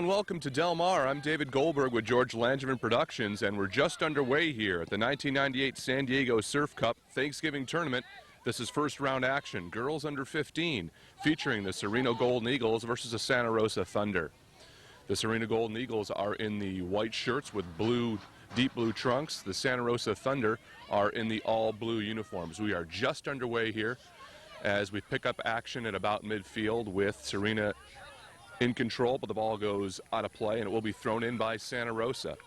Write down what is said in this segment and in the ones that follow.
and welcome to Del Mar. I'm David Goldberg with George Langevin Productions, and we're just underway here at the 1998 San Diego Surf Cup Thanksgiving Tournament. This is first round action, girls under 15, featuring the Sereno Golden Eagles versus the Santa Rosa Thunder. The Sereno Golden Eagles are in the white shirts with blue, deep blue trunks. The Santa Rosa Thunder are in the all blue uniforms. We are just underway here as we pick up action at about midfield with Serena in control, but the ball goes out of play and it will be thrown in by Santa Rosa.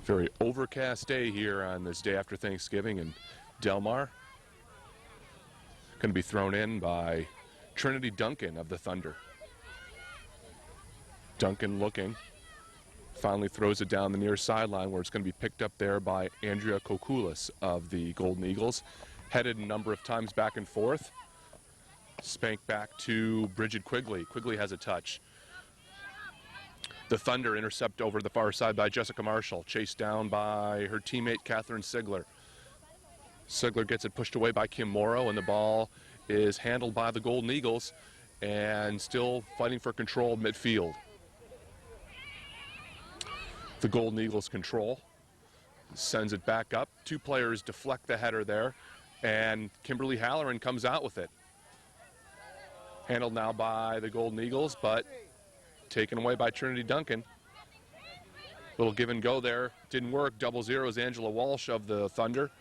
Very overcast day here on this day after Thanksgiving in Del Mar. Going to be thrown in by Trinity Duncan of the Thunder. Duncan looking, finally throws it down the near sideline where it's going to be picked up there by Andrea Kokulis of the Golden Eagles. Headed a number of times back and forth. Spank back to Bridget Quigley. Quigley has a touch. The Thunder intercept over the far side by Jessica Marshall, chased down by her teammate Catherine Sigler. Sigler gets it pushed away by Kim Morrow, and the ball is handled by the Golden Eagles and still fighting for control midfield. The Golden Eagles control, sends it back up. Two players deflect the header there, and Kimberly Halloran comes out with it. Handled now by the Golden Eagles, but taken away by Trinity Duncan. Little give and go there. Didn't work. Double zeros, Angela Walsh of the Thunder.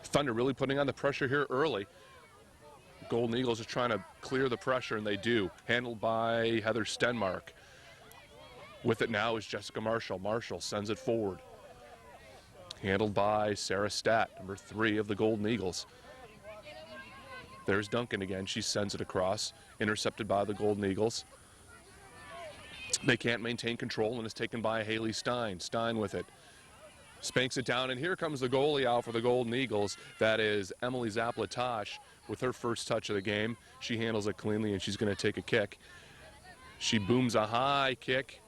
Thunder really putting on the pressure here early. Golden Eagles are trying to clear the pressure, and they do. Handled by Heather Stenmark. With it now is Jessica Marshall. Marshall sends it forward. Handled by Sarah Statt, number 3 of the Golden Eagles. There's Duncan again. She sends it across, intercepted by the Golden Eagles. They can't maintain control, and it's taken by Haley Stein. Stein with it. Spanks it down, and here comes the goalie out for the Golden Eagles. That is Emily Zaplatosh with her first touch of the game. She handles it cleanly, and she's going to take a kick. She booms a high kick,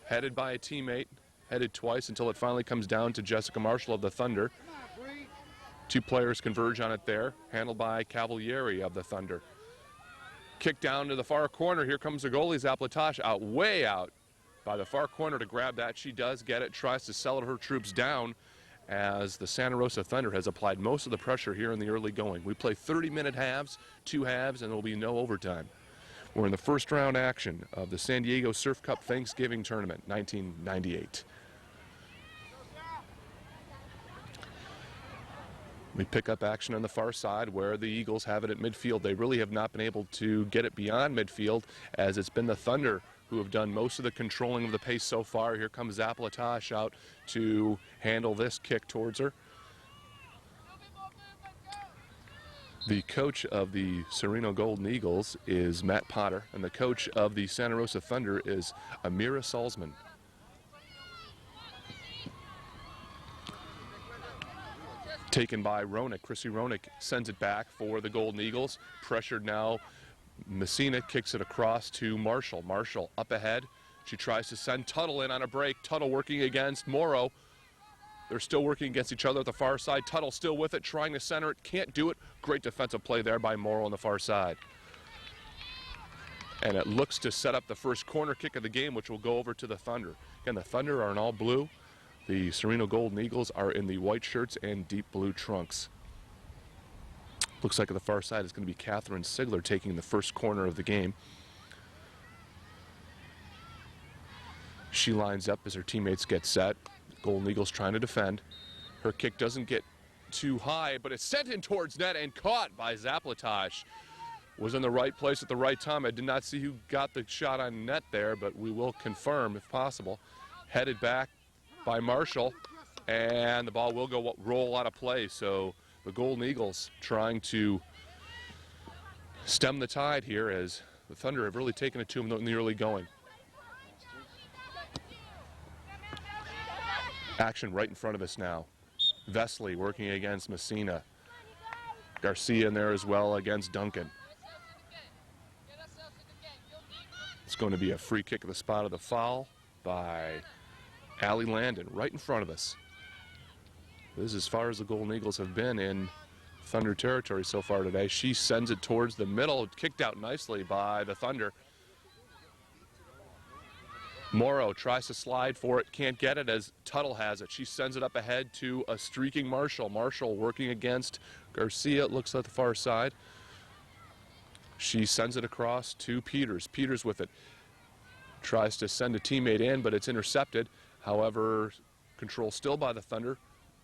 headed by a teammate, headed twice until it finally comes down to Jessica Marshall of the Thunder. Two players converge on it there, handled by Cavalieri of the Thunder. Kick down to the far corner. Here comes the goalie, Zaplatosh, out, way out by the far corner to grab that. She does get it, tries to settle her troops down as the Santa Rosa Thunder has applied most of the pressure here in the early going. We play 30-minute halves, 2 halves, and there will be no overtime. We're in the first round action of the San Diego Surf Cup Thanksgiving Tournament, 1998. We pick up action on the far side where the Eagles have it at midfield. They really have not been able to get it beyond midfield, as it's been the Thunder who have done most of the controlling of the pace so far. Here comes Zaplatosh out to handle this kick towards her. The coach of the Sereno Golden Eagles is Matt Potter, and the coach of the Santa Rosa Thunder is Amira Salzman. Taken by Ronick. Chrissy Ronick sends it back for the Golden Eagles. Pressured now. Messina kicks it across to Marshall. Marshall up ahead. She tries to send Tuttle in on a break. Tuttle working against Morrow. They're still working against each other at the far side. Tuttle still with it, trying to center it. Can't do it. Great defensive play there by Morrow on the far side. And it looks to set up the first corner kick of the game, which will go over to the Thunder. Again, the Thunder are in all blue. The Sereno Golden Eagles are in the white shirts and deep blue trunks. Looks like at the far side is going to be Catherine Sigler taking the first corner of the game. She lines up as her teammates get set. Golden Eagles trying to defend. Her kick doesn't get too high, but it's sent in towards net and caught by Zaplatosh. Was in the right place at the right time. I did not see who got the shot on net there, but we will confirm if possible. Headed back by Marshall, and the ball will go roll out of play. So the Golden Eagles trying to stem the tide here, as the Thunder have really taken it to them in the early going. Action right in front of us now. Vesley working against Messina. Garcia in there as well against Duncan. It's going to be a free kick at the spot of the foul by Allie Landon right in front of us. This is as far as the Golden Eagles have been in Thunder territory so far today. She sends it towards the middle, kicked out nicely by the Thunder. Morrow tries to slide for it, can't get it as Tuttle has it. She sends it up ahead to a streaking Marshall. Marshall working against Garcia, it looks at the far side. She sends it across to Peters. Peters with it. Tries to send a teammate in, but it's intercepted. However, control still by the Thunder.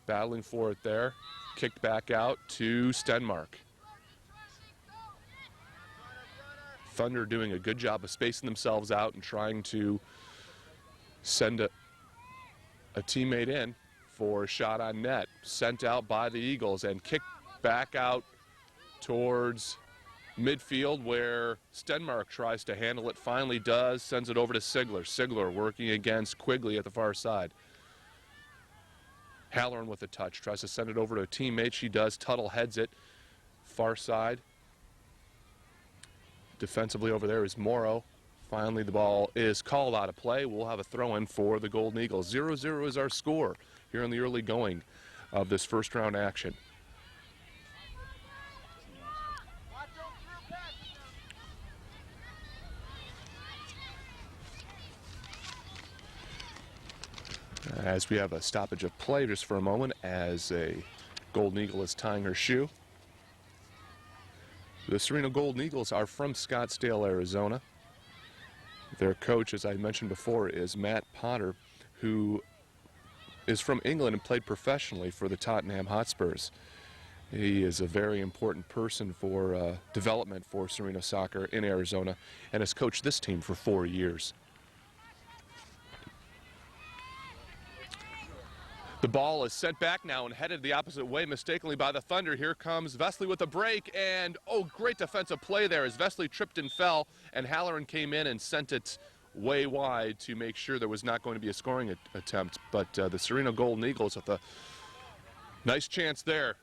Battling for it there. Kicked back out to Stenmark. Thunder doing a good job of spacing themselves out and trying to send a teammate in for a shot on net. Sent out by the Eagles and kicked back out towards midfield where Stenmark tries to handle it. Finally does. Sends it over to Sigler. Sigler working against Quigley at the far side. Halloran with a touch. Tries to send it over to a teammate. She does. Tuttle heads it. Far side. Defensively over there is Morrow. Finally, the ball is called out of play. We'll have a throw-in for the Golden Eagles. 0-0 is our score here in the early going of this first round action. As we have a stoppage of play just for a moment as a Golden Eagle is tying her shoe. The Sereno Golden Eagles are from Scottsdale, Arizona. Their coach, as I mentioned before, is Matt Potter, who is from England and played professionally for the Tottenham Hotspurs. He is a very important person for development for Sereno soccer in Arizona and has coached this team for 4 years. The ball is sent back now and headed the opposite way mistakenly by the Thunder. Here comes Vesley with a break, and oh, great defensive play there as Vesley tripped and fell, and Halloran came in and sent it way wide to make sure there was not going to be a scoring attempt. But the Sereno Golden Eagles with a nice chance there.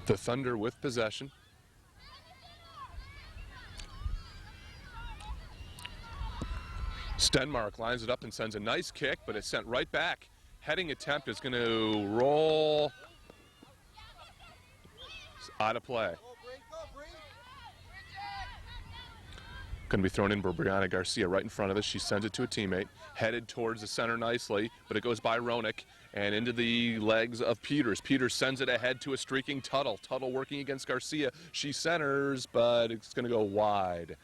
The Thunder with possession. Stenmark lines it up and sends a nice kick, but it's sent right back. Heading attempt is going to roll out of play. Going to be thrown in by Brianna Garcia right in front of us. She sends it to a teammate. Headed towards the center nicely, but it goes by Ronick and into the legs of Peters. Peters sends it ahead to a streaking Tuttle. Tuttle working against Garcia. She centers, but it's going to go wide.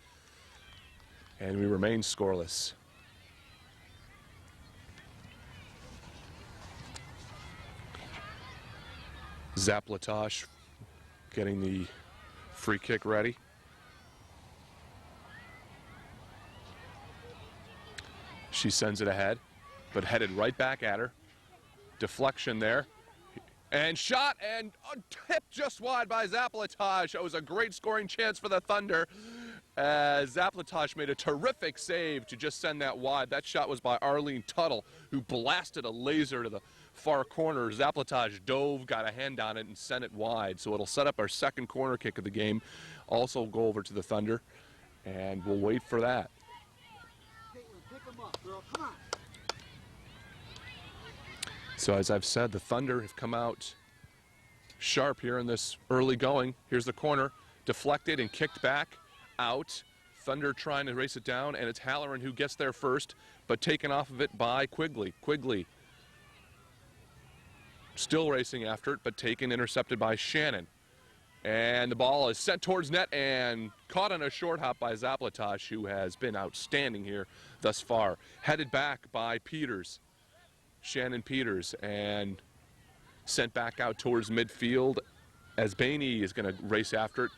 And we remain scoreless. Zaplatosh getting the free kick ready. She sends it ahead, but headed right back at her. Deflection there. And shot and tipped just wide by Zaplatosh. It was a great scoring chance for the Thunder. Zaplatosh made a terrific save to just send that wide. That shot was by Arlene Tuttle, who blasted a laser to the far corner. Zaplatosh dove, got a hand on it, and sent it wide. So it'll set up our second corner kick of the game. Also go over to the Thunder, and we'll wait for that. So as I've said, the Thunder have come out sharp here in this early going. Here's the corner, deflected and kicked back out. Thunder trying to race it down, and it's Halloran who gets there first, but taken off of it by Quigley. Quigley still racing after it, but taken, intercepted by Shannon. And the ball is sent towards net and caught on a short hop by Zaplatosh, who has been outstanding here thus far. Headed back by Peters, Shannon Peters, and sent back out towards midfield as Bainey is going to race after it.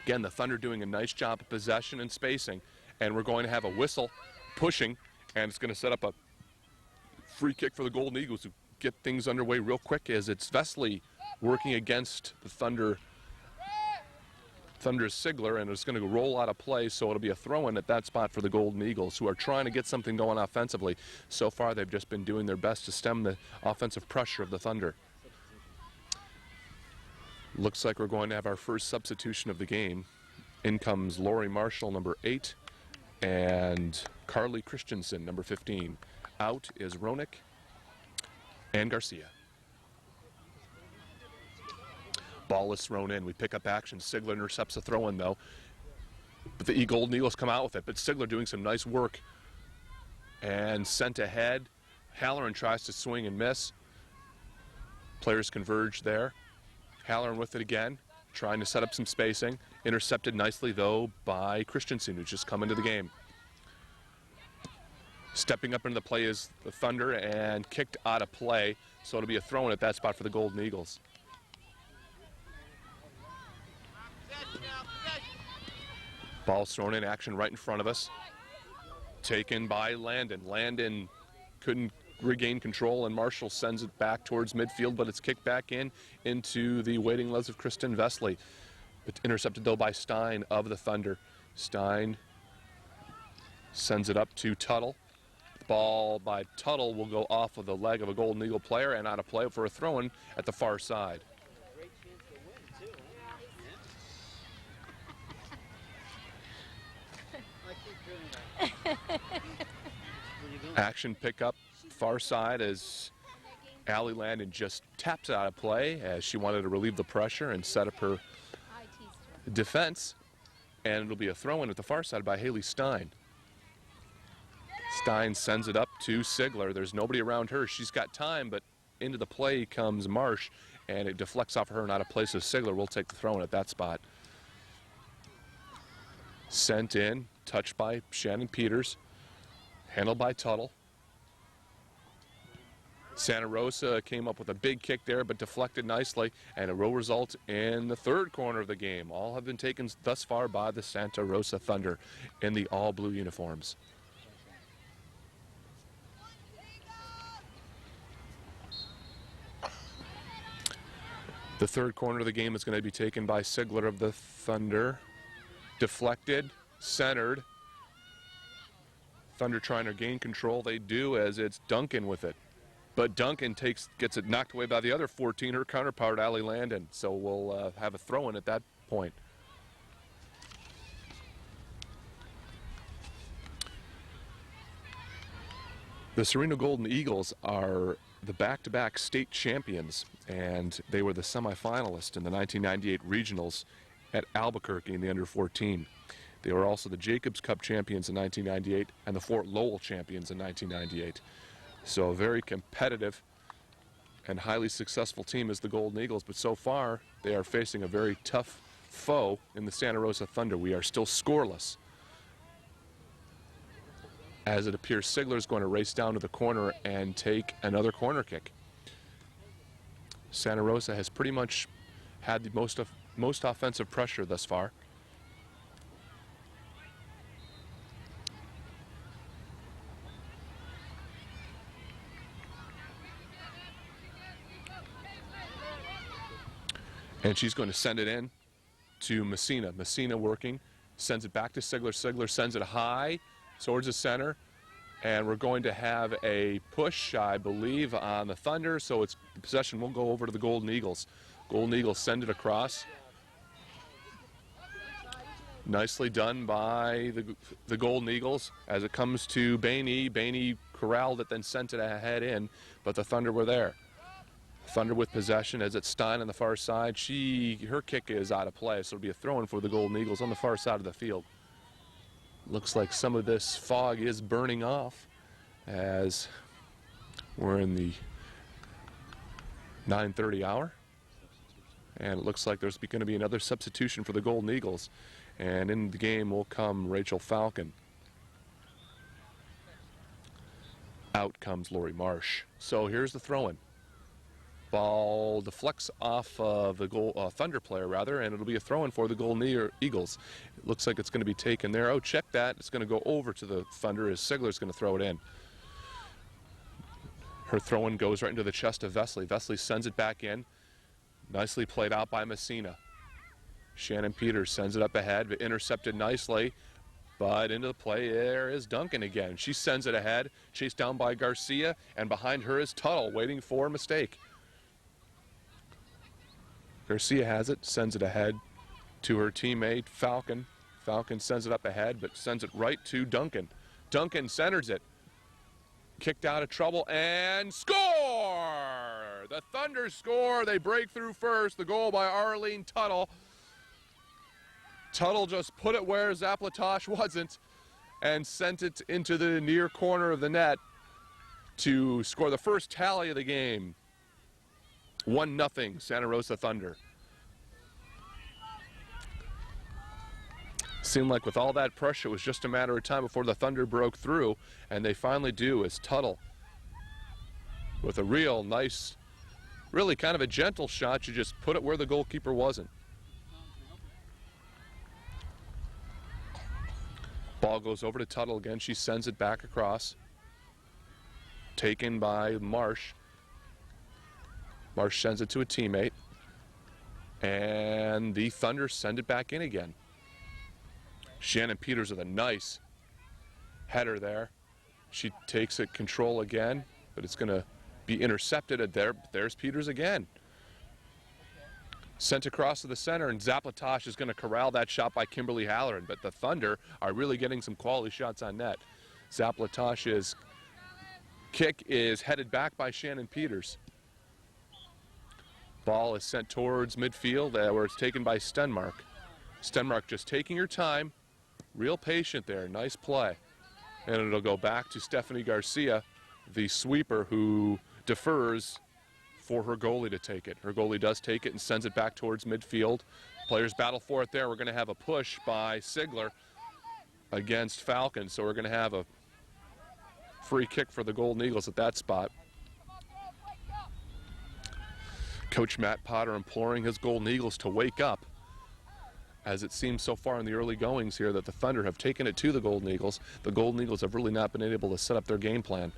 Again, the Thunder doing a nice job of possession and spacing, and we're going to have a whistle pushing, and it's going to set up a free kick for the Golden Eagles to get things underway real quick as it's Vesley working against the Thunder Thunder's Sigler, and it's going to roll out of play, so it'll be a throw-in at that spot for the Golden Eagles, who are trying to get something going offensively. So far, they've just been doing their best to stem the offensive pressure of the Thunder. Looks like we're going to have our first substitution of the game. In comes Lori Marshall, number 8, and Carly Christensen, number 15. Out is Ronick and Garcia. Ball is thrown in. We pick up action. Sigler intercepts the throw-in, though. But the Golden Eagles come out with it. But Sigler doing some nice work. And sent ahead. Halloran tries to swing and miss. Players converge there. Halloran with it again, trying to set up some spacing. Intercepted nicely, though, by Christensen, who's just come into the game. Stepping up into the play is the Thunder and kicked out of play. So it'll be a throw-in at that spot for the Golden Eagles. Ball's thrown in, action right in front of us. Taken by Landon. Landon couldn't regain control, and Marshall sends it back towards midfield, but it's kicked back into the waiting legs of Kristen Vesley. But intercepted, though, by Stein of the Thunder. Stein sends it up to Tuttle. The ball by Tuttle will go off of the leg of a Golden Eagle player and out of play for a throw-in at the far side. Action pickup far side as Allie Landon just taps it out of play as she wanted to relieve the pressure and set up her defense. And it'll be a throw-in at the far side by Haley Stein. Stein sends it up to Sigler. There's nobody around her. She's got time, but into the play comes Marsh, and it deflects off of her and out of place, so Sigler will take the throw-in at that spot. Sent in, touched by Shannon Peters, handled by Tuttle. Santa Rosa came up with a big kick there, but deflected nicely, and it will result in the third corner of the game. All have been taken thus far by the Santa Rosa Thunder in the all-blue uniforms. The third corner of the game is going to be taken by Sigler of the Thunder. Deflected, centered. Thunder trying to gain control. They do, as it's Duncan with it. But Duncan gets it knocked away by the other 14, her counterpart, Allie Landon. So we'll have a throw-in at that point. The Sereno Golden Eagles are the back-to-back state champions, and they were the semifinalists in the 1998 regionals at Albuquerque in the under-14. They were also the Jacobs Cup champions in 1998 and the Fort Lowell champions in 1998. So a very competitive and highly successful team is the Golden Eagles, but so far they are facing a very tough foe in the Santa Rosa Thunder. We are still scoreless. As it appears, Sigler is going to race down to the corner and take another corner kick. Santa Rosa has pretty much had the most offensive pressure thus far. And she's going to send it in to Messina. Messina working, sends it back to Sigler. Sigler sends it high towards the center. And we're going to have a push, I believe, on the Thunder. So the possession will go over to the Golden Eagles. Golden Eagles send it across. Nicely done by the Golden Eagles as it comes to Bainey. Bainey corralled it, then sent it ahead in, but the Thunder were there. Thunder with possession as it's Stein on the far side. Her kick is out of play, so it'll be a throw-in for the Golden Eagles on the far side of the field. Looks like some of this fog is burning off as we're in the 9:30 hour. And it looks like there's going to be another substitution for the Golden Eagles. And in the game will come Rachel Falcon. Out comes Lori Marsh. So here's the throw-in. Ball deflects off of the Thunder player, rather, and it'll be a throw-in for the Golden Eagles. It looks like it's going to be taken there. Oh, check that. It's going to go over to the Thunder as Sigler's going to throw it in. Her throw-in goes right into the chest of Vesley. Vesley sends it back in. Nicely played out by Messina. Shannon Peters sends it up ahead, but intercepted nicely. But into the play there is Duncan again. She sends it ahead, chased down by Garcia, and behind her is Tuttle, waiting for a mistake. Garcia has it, sends it ahead to her teammate, Falcon. Falcon sends it up ahead, but sends it right to Duncan. Duncan centers it. Kicked out of trouble, and score! The Thunder score. They break through first. The goal by Arlene Tuttle. Tuttle just put it where Zaplatosh wasn't and sent it into the near corner of the net to score the first tally of the game. 1-0 Santa Rosa Thunder. Seemed like with all that pressure, it was just a matter of time before the Thunder broke through, and they finally do, as Tuttle, with a real nice, really kind of a gentle shot, you just put it where the goalkeeper wasn't. Ball goes over to Tuttle again. She sends it back across. Taken by Marsh. Marsh sends it to a teammate. And the Thunder send it back in again. Shannon Peters with a nice header there. She takes it control again, but it's going to be intercepted at there. There's Peters again. Sent across to the center, and Zaplatosh is going to corral that shot by Kimberly Halloran, but the Thunder are really getting some quality shots on net. Zaplatosh's kick is headed back by Shannon Peters. Ball is sent towards midfield, where it's taken by Stenmark. Stenmark just taking her time, real patient there, nice play. And it'll go back to Stephanie Garcia, the sweeper, who defers for her goalie to take it. Her goalie does take it and sends it back towards midfield. Players battle for it there. We're going to have a push by Sigler against Falcon, so we're going to have a free kick for the Golden Eagles at that spot. Coach Matt Potter imploring his Golden Eagles to wake up, as it seems so far in the early goings here that the Thunder have taken it to the Golden Eagles. The Golden Eagles have really not been able to set up their game plan.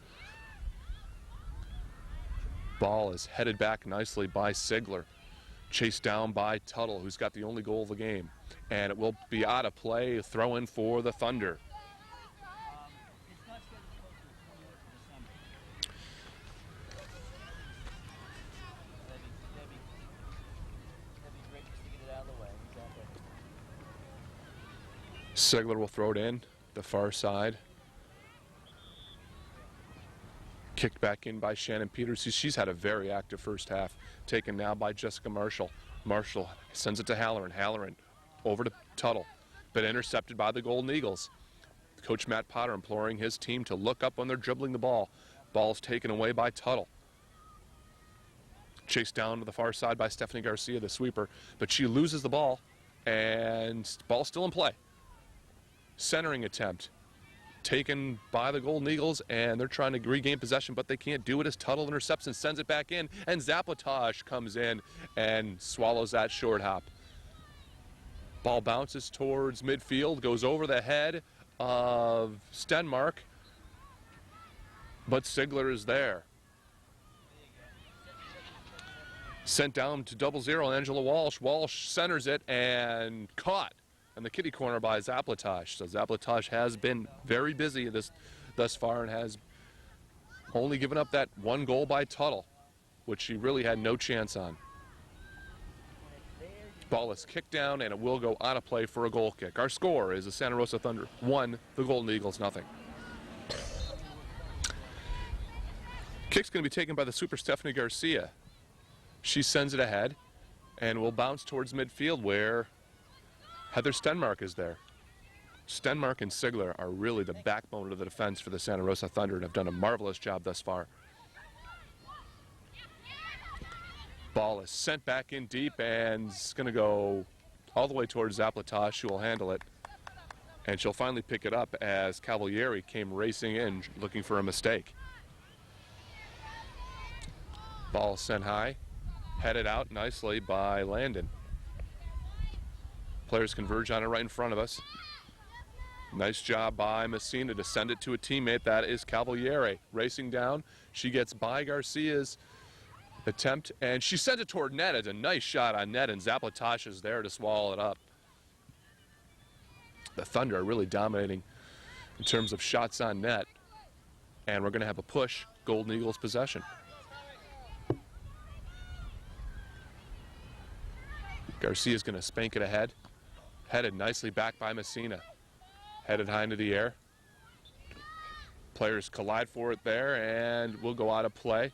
Ball is headed back nicely by Sigler. Chased down by Tuttle, who's got the only goal of the game. And it will be out of play, throw in for the Thunder. Sigler will throw it in, the far side. Kicked back in by Shannon Peters. She's had a very active first half. Taken now by Jessica Marshall. Marshall sends it to Halloran. Halloran over to Tuttle, but intercepted by the Golden Eagles. Coach Matt Potter imploring his team to look up when they're dribbling the ball. Ball's taken away by Tuttle. Chased down to the far side by Stephanie Garcia, the sweeper, but she loses the ball, and ball's still in play. Centering attempt taken by the Golden Eagles, and they're trying to regain possession, but they can't do it as Tuttle intercepts and sends it back in, and Zaplatosh comes in and swallows that short hop. Ball bounces towards midfield, goes over the head of Stenmark, but Sigler is there. Sent down to 0-0, Angela Walsh. Walsh centers it and caught in the kitty corner by Zaplatosh. So Zaplatosh has been very busy thus far and has only given up that one goal by Tuttle, which she really had no chance on. Ball is kicked down, and it will go out of play for a goal kick. Our score is the Santa Rosa Thunder 1, the Golden Eagles 0. Kick's going to be taken by the sweeper Stephanie Garcia. She sends it ahead and will bounce towards midfield, where Heather Stenmark is there. Stenmark and Sigler are really the backbone of the defense for the Santa Rosa Thunder and have done a marvelous job thus far. Ball is sent back in deep, and it's going to go all the way towards Zaplatosh, who will handle it. And she'll finally pick it up as Cavalieri came racing in looking for a mistake. Ball sent high, headed out nicely by Landon. Players converge on it right in front of us. Nice job by Messina to send it to a teammate. That is Cavalieri racing down. She gets by Garcia's attempt, and she sends it toward net. It's a nice shot on net, and Zaplatosh is there to swallow it up. The Thunder are really dominating in terms of shots on net, and we're going to have a push, Golden Eagles possession. Garcia's going to spank it ahead, headed nicely back by Messina, headed high into the air. Players collide for it there, and we'll go out of play.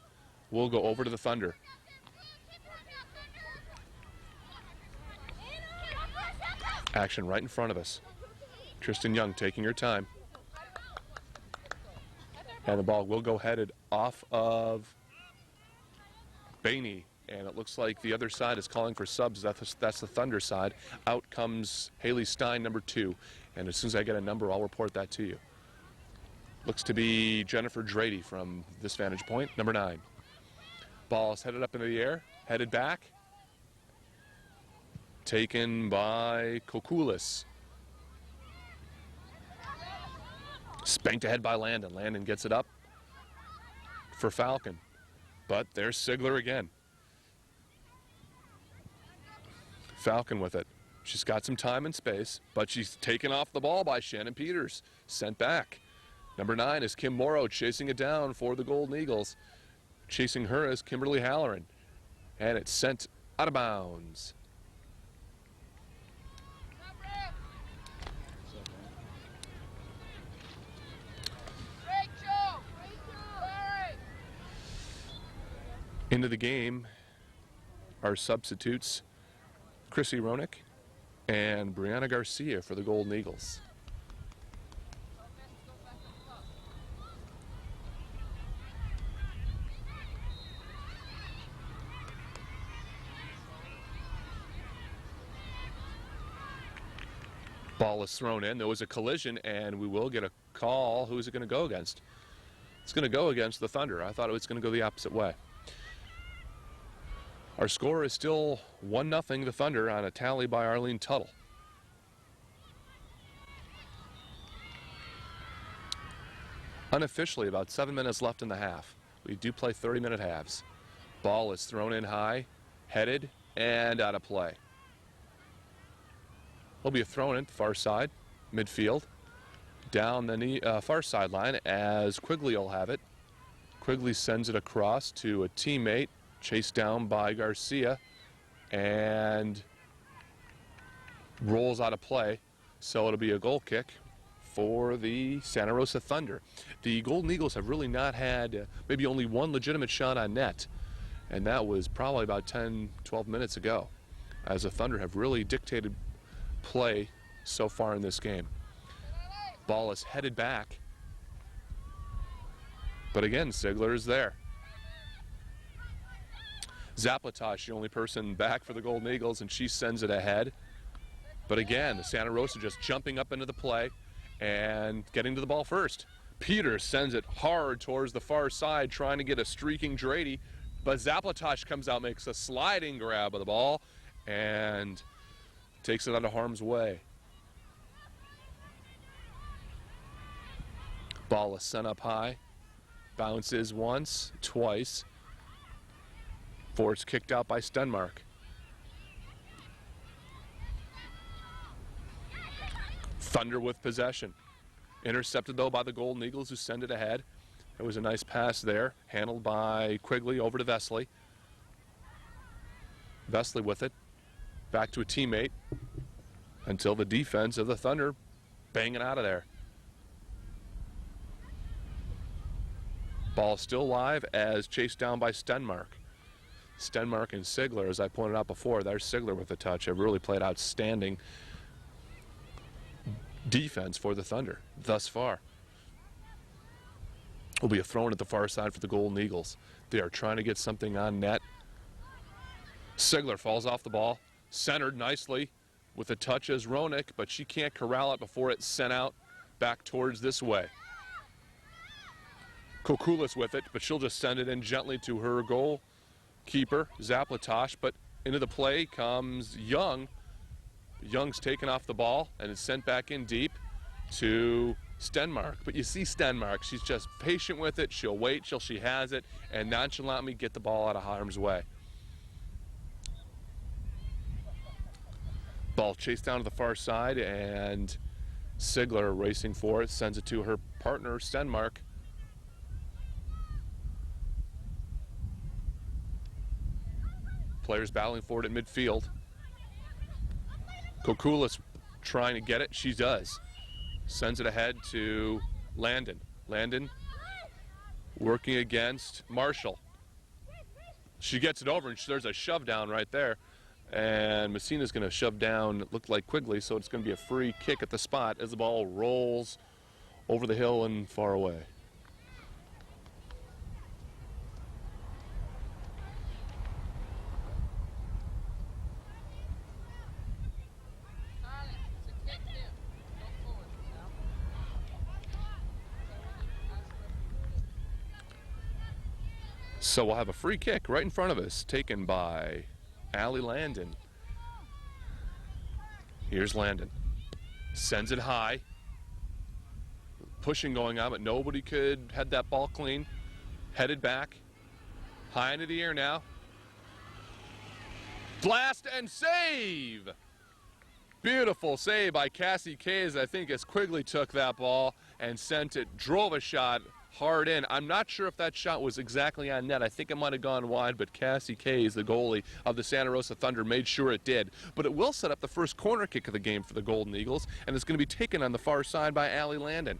We'll go over to the Thunder. Action right in front of us. Tristan Young taking her time. And the ball will go headed off of Bainey. And it looks like the other side is calling for subs. That's the Thunder side. Out comes Haley Stein, number 2. And as soon as I get a number, I'll report that to you. Looks to be Jennifer Drady from this vantage point, number 9. Ball is headed up into the air, headed back. Taken by Kokulis. Spanked ahead by Landon. Landon gets it up for Falcon. But there's Sigler again. Falcon with it. She's got some time and space, but she's taken off the ball by Shannon Peters. Sent back. Number 9 is Kim Morrow chasing it down for the Golden Eagles. Chasing her is Kimberly Halloran. And it's sent out of bounds. Into the game, our substitutes, Chrissy Ronick and Brianna Garcia for the Golden Eagles. Ball is thrown in. There was a collision, and we will get a call. Who is it going to go against? It's going to go against the Thunder. I thought it was going to go the opposite way. Our score is still 1-0 the Thunder on a tally by Arlene Tuttle. Unofficially, about 7 minutes left in the half. We do play 30-minute halves. Ball is thrown in high, headed, and out of play. Will be a throw in far side, midfield, down the far sideline as Quigley will have it. Quigley sends it across to a teammate, chased down by Garcia, and rolls out of play. So it'll be a goal kick for the Santa Rosa Thunder. The Golden Eagles have really not had maybe only one legitimate shot on net, and that was probably about 10-12 minutes ago, as the Thunder have really dictated play so far in this game. Ball is headed back, but again, Sigler is there. Zaplatosh, the only person back for the Golden Eagles, and she sends it ahead. But again, the Santa Rosa just jumping up into the play and getting to the ball first. Peters sends it hard towards the far side, trying to get a streaking Drady, but Zaplatosh comes out, makes a sliding grab of the ball, and takes it out of harm's way. Ball is sent up high, bounces once, twice, before it's kicked out by Stenmark. Thunder with possession. Intercepted, though, by the Golden Eagles, who send it ahead. It was a nice pass there, handled by Quigley over to Vesley. Vesley with it. Back to a teammate until the defense of the Thunder banging out of there. Ball still live as chased down by Stenmark. Stenmark and Sigler, as I pointed out before, there's Sigler with the touch, have really played outstanding defense for the Thunder thus far. Will be a throw at the far side for the Golden Eagles. They are trying to get something on net. Sigler falls off the ball, centered nicely with a touch as Ronick, but she can't corral it before it's sent out back towards this way. Kokulis with it, but she'll just send it in gently to her goalkeeper, Zaplatosh, but into the play comes Young. Young's taken off the ball and is sent back in deep to Stenmark. But you see Stenmark, she's just patient with it. She'll wait till she has it and nonchalantly get the ball out of harm's way. Ball chased down to the far side, and Sigler racing for it, sends it to her partner, Stenmark. Players battling for it at midfield. Kokulis trying to get it. She does. Sends it ahead to Landon. Landon working against Marshall. She gets it over, and there's a shove down right there. And Messina's going to shove down, it looked like Quigley, so it's going to be a free kick at the spot as the ball rolls over the hill and far away. So we'll have a free kick right in front of us, taken by Allie Landon. Here's Landon. Sends it high. Pushing going on, but nobody could head that ball clean. Headed back. High into the air now. Blast and save! Beautiful save by Cassie Kays, I think, as Quigley took that ball and sent it, drove a shot hard in. I'm not sure if that shot was exactly on net. I think it might have gone wide, but Cassie Kays, the goalie of the Santa Rosa Thunder, made sure it did. But it will set up the first corner kick of the game for the Golden Eagles, and it's going to be taken on the far side by Allie Landon.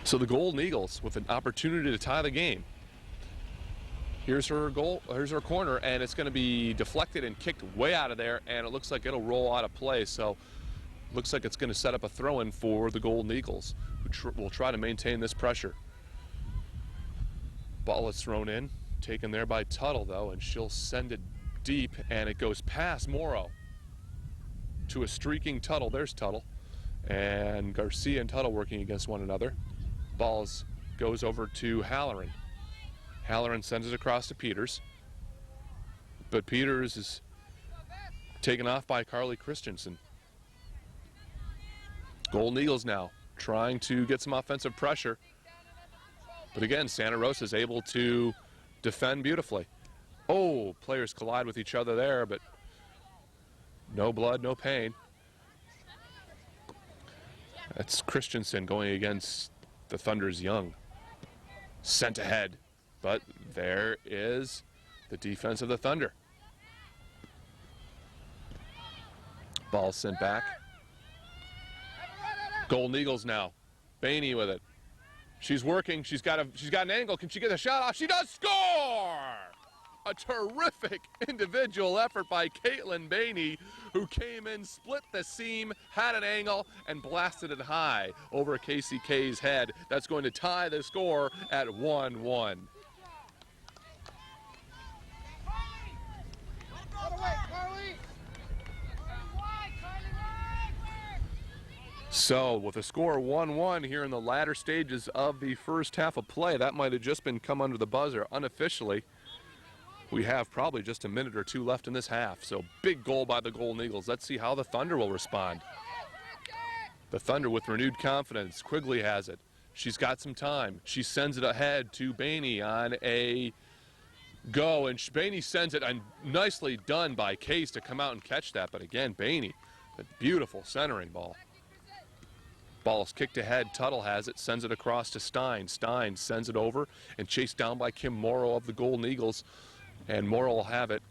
So the Golden Eagles with an opportunity to tie the game. Here's her goal, here's her corner, and it's going to be deflected and kicked way out of there, and it looks like it'll roll out of play. So looks like it's going to set up a throw-in for the Golden Eagles, who will try to maintain this pressure. Ball is thrown in, taken there by Tuttle, though, and she'll send it deep, and it goes past Morrow to a streaking Tuttle. There's Tuttle. And Garcia and Tuttle working against one another. Balls goes over to Halloran. Halloran sends it across to Peters. But Peters is taken off by Carly Christensen. Golden Eagles now trying to get some offensive pressure. But again, Santa Rosa is able to defend beautifully. Oh, players collide with each other there, but no blood, no pain. That's Christensen going against the Thunder's Young. Sent ahead, but there is the defense of the Thunder. Ball sent back. Golden Eagles now. Bainey with it. She's working. She's got an angle. Can she get a shot off? She does score! A terrific individual effort by Caitlin Bainey, who came in, split the seam, had an angle, and blasted it high over Casey Kay's head. That's going to tie the score at 1-1. So with a score 1-1 here in the latter stages of the first half of play, that might have just been come under the buzzer unofficially. We have probably just a minute or two left in this half. So big goal by the Golden Eagles. Let's see how the Thunder will respond. The Thunder with renewed confidence. Quigley has it. She's got some time. She sends it ahead to Bainey on a go, and Bainey sends it, and nicely done by Case to come out and catch that. But again, Bainey, a beautiful centering ball. Ball's kicked ahead. Tuttle has it, sends it across to Stein. Stein sends it over and chased down by Kim Morrow of the Golden Eagles. And Morrow will have it.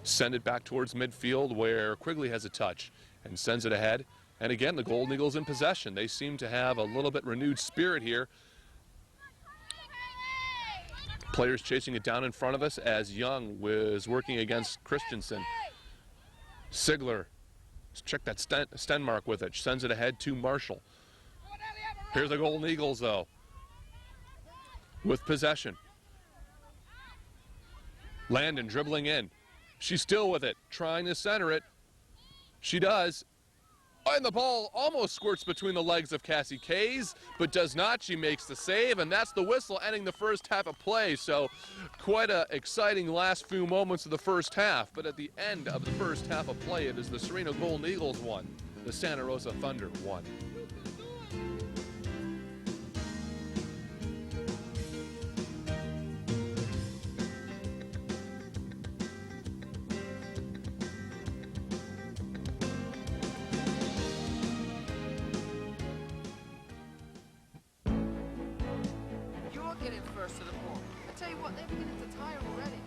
Send it back towards midfield where Quigley has a touch and sends it ahead. And again, the Golden Eagles in possession. They seem to have a little bit renewed spirit here. Players chasing it down in front of us as Young was working against Christensen. Sigler. Check that Stenmark with it. Sends it ahead to Marshall. Here's the Golden Eagles, though, with possession. Landon dribbling in. She's still with it, trying to center it. She does. And the ball almost squirts between the legs of Cassie Kays, but does not. She makes the save, and that's the whistle ending the first half of play. So quite an exciting last few moments of the first half. But at the end of the first half of play, it is the Sereno Golden Eagles 1, the Santa Rosa Thunder 1. Getting first to the ball. I tell you what, they're beginning to tire already.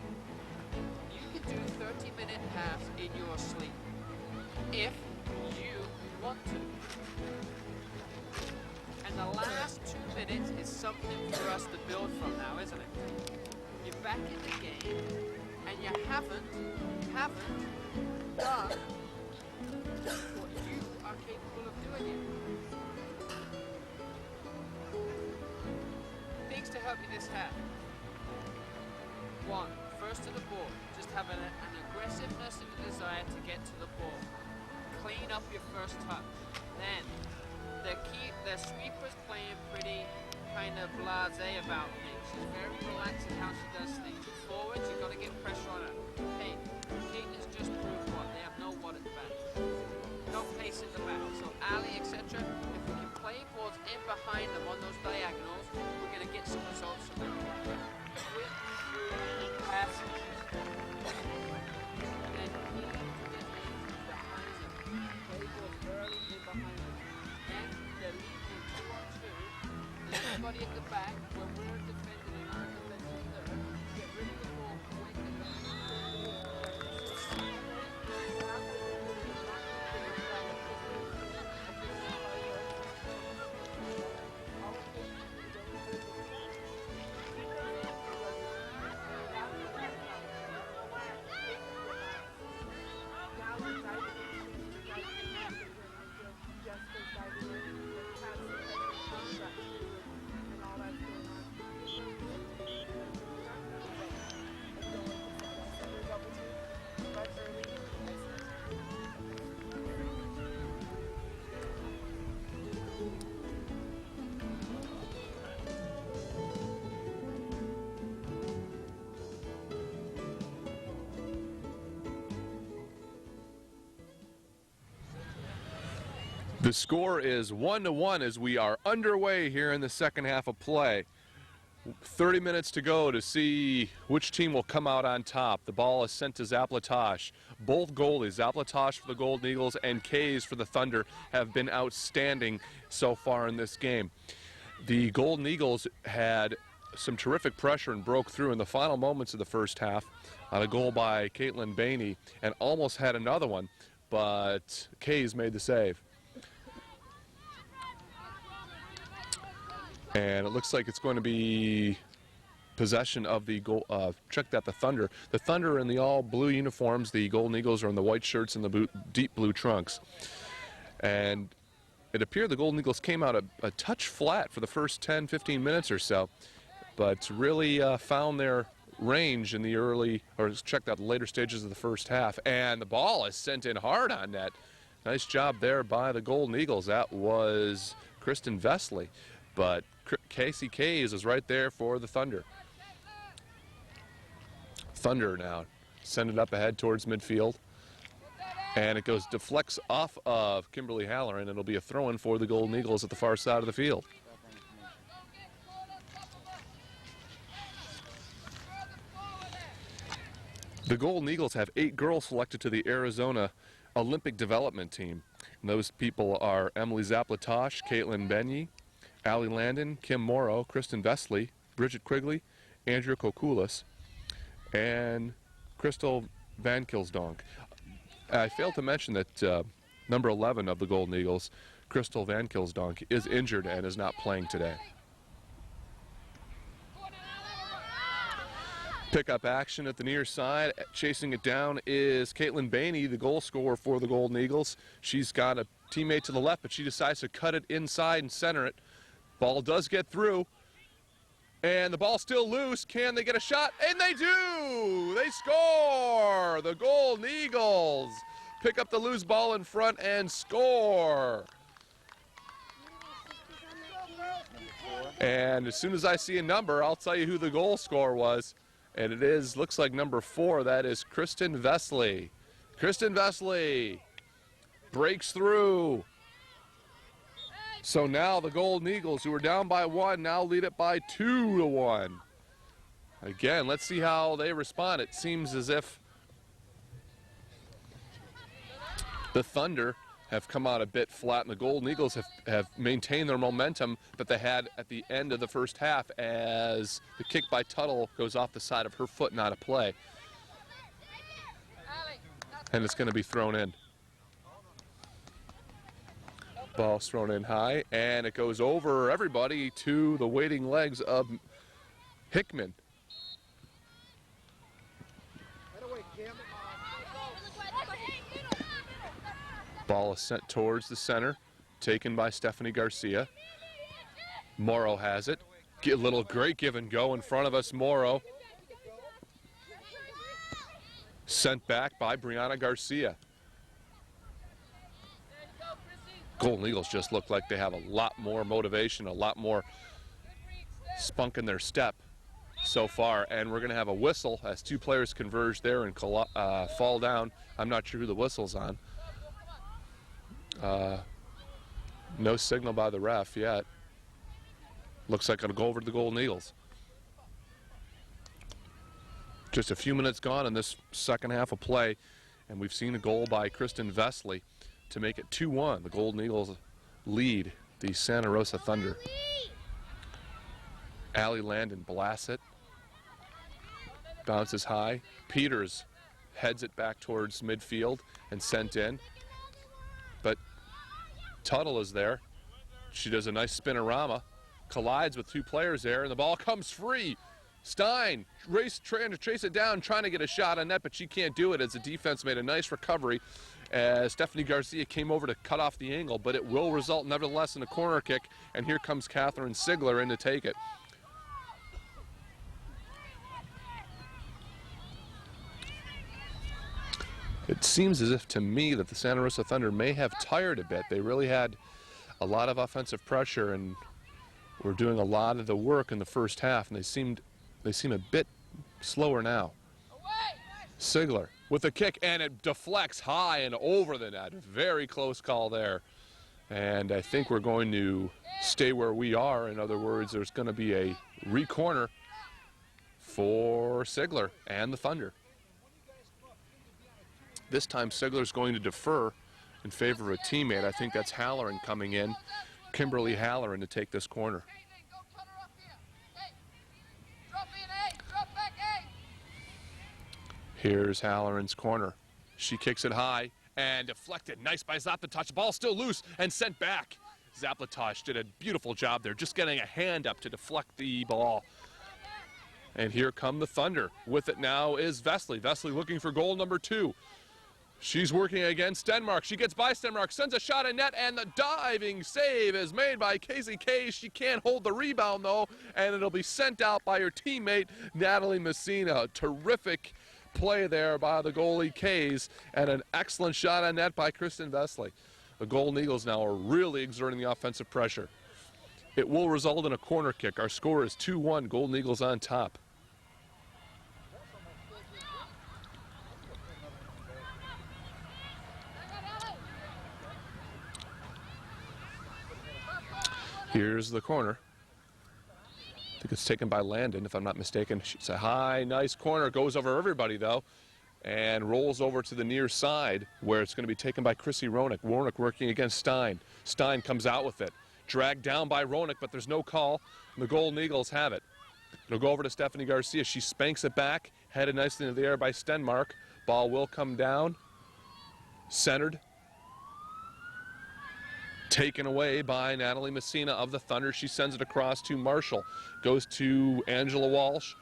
You can do 30-minute halves in your sleep if you want to. And the last 2 minutes is something for us to build from now, isn't it? You're back in the game, and you haven't done what you are capable of doing yet. Things to help you this half. 1, first to the ball. Just have an aggressiveness and a desire to get to the ball. Clean up your first touch. Then, the sweeper's playing pretty kind of blasé about things. She's very relaxed in how she does things. Forwards, you've got to get pressure on her. Hey, Caitlin's just proved what? They have no what at the back. No pace in the back. So Ali, etc., if we can play balls in behind them on those diagonals, we're going to get some results from them. Quick passes. And then you need to get behind them. Play balls early in behind them. And they're leaving 2-on-2. And everybody at the back, when we're defending in our defensive third, get rid of the ball quick and then The score is 1-1 as we are underway here in the second half of play. 30 minutes to go to see which team will come out on top. The ball is sent to Zaplatosh. Both goalies, Zaplatosh for the Golden Eagles and Kays for the Thunder, have been outstanding so far in this game. The Golden Eagles had some terrific pressure and broke through in the final moments of the first half on a goal by Caitlin Bainey and almost had another one, but Kays made the save. And it looks like it's going to be possession of the goal. Check that, the Thunder. The Thunder are in the all-blue uniforms. The Golden Eagles are in the white shirts and the deep blue trunks. And it appeared the Golden Eagles came out a touch flat for the first 10, 15 minutes or so, but really found their range in the early, or check out the later stages of the first half. And the ball is sent in hard on net. Nice job there by the Golden Eagles. That was Kristen Vesley. But Casey Kays is right there for the Thunder. Thunder now send it up ahead towards midfield. And it deflects off of Kimberly Halloran. It'll be a throw-in for the Golden Eagles at the far side of the field. The Golden Eagles have 8 girls selected to the Arizona Olympic Development Team. And those people are Emily Zaplatosh, Caitlin Benye, Allie Landon, Kim Morrow, Kristen Vesley, Bridget Quigley, Andrea Kokulis, and Crystal Van Kilsdonk. I failed to mention that number 11 of the Golden Eagles, Crystal Van Kilsdonk, is injured and is not playing today. Pickup action at the near side. Chasing it down is Caitlin Bainey, the goal scorer for the Golden Eagles. She's got a teammate to the left, but she decides to cut it inside and center it. Ball does get through, and the ball's still loose. Can they get a shot? And they do! They score! The Golden Eagles pick up the loose ball in front and score. And as soon as I see a number, I'll tell you who the goal scorer was. And it is, looks like number 4, that is Kristen Vesley. Kristen Vesley breaks through. So now the Golden Eagles, who are down by 1, now lead it by 2-1. Again, let's see how they respond. It seems as if the Thunder have come out a bit flat, and the Golden Eagles have maintained their momentum that they had at the end of the first half as the kick by Tuttle goes off the side of her foot, not a play. And it's going to be thrown in. Ball's thrown in high, and it goes over everybody to the waiting legs of Hickman. Ball is sent towards the center, taken by Stephanie Garcia. Morrow has it. Get a little great give and go in front of us, Morrow. Sent back by Brianna Garcia. Golden Eagles just look like they have a lot more motivation, a lot more spunk in their step so far. And we're going to have a whistle as 2 players converge there and fall down. I'm not sure who the whistle's on. No signal by the ref yet. Looks like it'll go over to the Golden Eagles. Just a few minutes gone in this second half of play, and we've seen a goal by Kristen Vesley to make it 2-1. The Golden Eagles lead the Santa Rosa Thunder. Allie Landon blasts it. Bounces high. Peters heads it back towards midfield and sent in. But Tuttle is there. She does a nice spinorama, collides with 2 players there, and the ball comes free. Stein trying to chase it down, trying to get a shot on net, but she can't do it as the defense made a nice recovery as Stephanie Garcia came over to cut off the angle, but it will result nevertheless in a corner kick, and here comes Catherine Sigler in to take it. It seems as if to me that the Santa Rosa Thunder may have tired a bit. They really had a lot of offensive pressure and were doing a lot of the work in the first half, and they seem a bit slower now. Sigler with a kick, and it deflects high and over the net. Very close call there. And I think we're going to stay where we are. In other words, there's going to be a re-corner for Sigler and the Thunder. This time Sigler's going to defer in favor of a teammate. I think that's Halloran coming in, Kimberly Halloran, to take this corner. Here's Halloran's corner. She kicks it high and deflected. Nice by Zaplatosh. Ball still loose and sent back. Zaplatosh did a beautiful job there, just getting a hand up to deflect the ball. And here come the Thunder. With it now is Vesley. Vesley looking for goal number 2. She's working against Stenmark. She gets by Stenmark, sends a shot at net, and the diving save is made by Casey Kay. She can't hold the rebound, though, and it'll be sent out by her teammate, Natalie Messina. Terrific play there by the goalie Kays, and an excellent shot on net by Kristen Vesley. The Golden Eagles now are really exerting the offensive pressure. It will result in a corner kick. Our score is 2-1, Golden Eagles on top. Here's the corner. I think it's taken by Landon, if I'm not mistaken. It's a high, nice corner. Goes over everybody, though, and rolls over to the near side, where it's going to be taken by Chrissy Ronick. Ronick working against Stein. Stein comes out with it. Dragged down by Ronick, but there's no call, and the Golden Eagles have it. It'll go over to Stephanie Garcia. She spanks it back, headed nicely into the air by Stenmark. Ball will come down. Centered. Taken away by Natalie Messina of the Thunder. She sends it across to Marshall. Goes to Angela Walsh.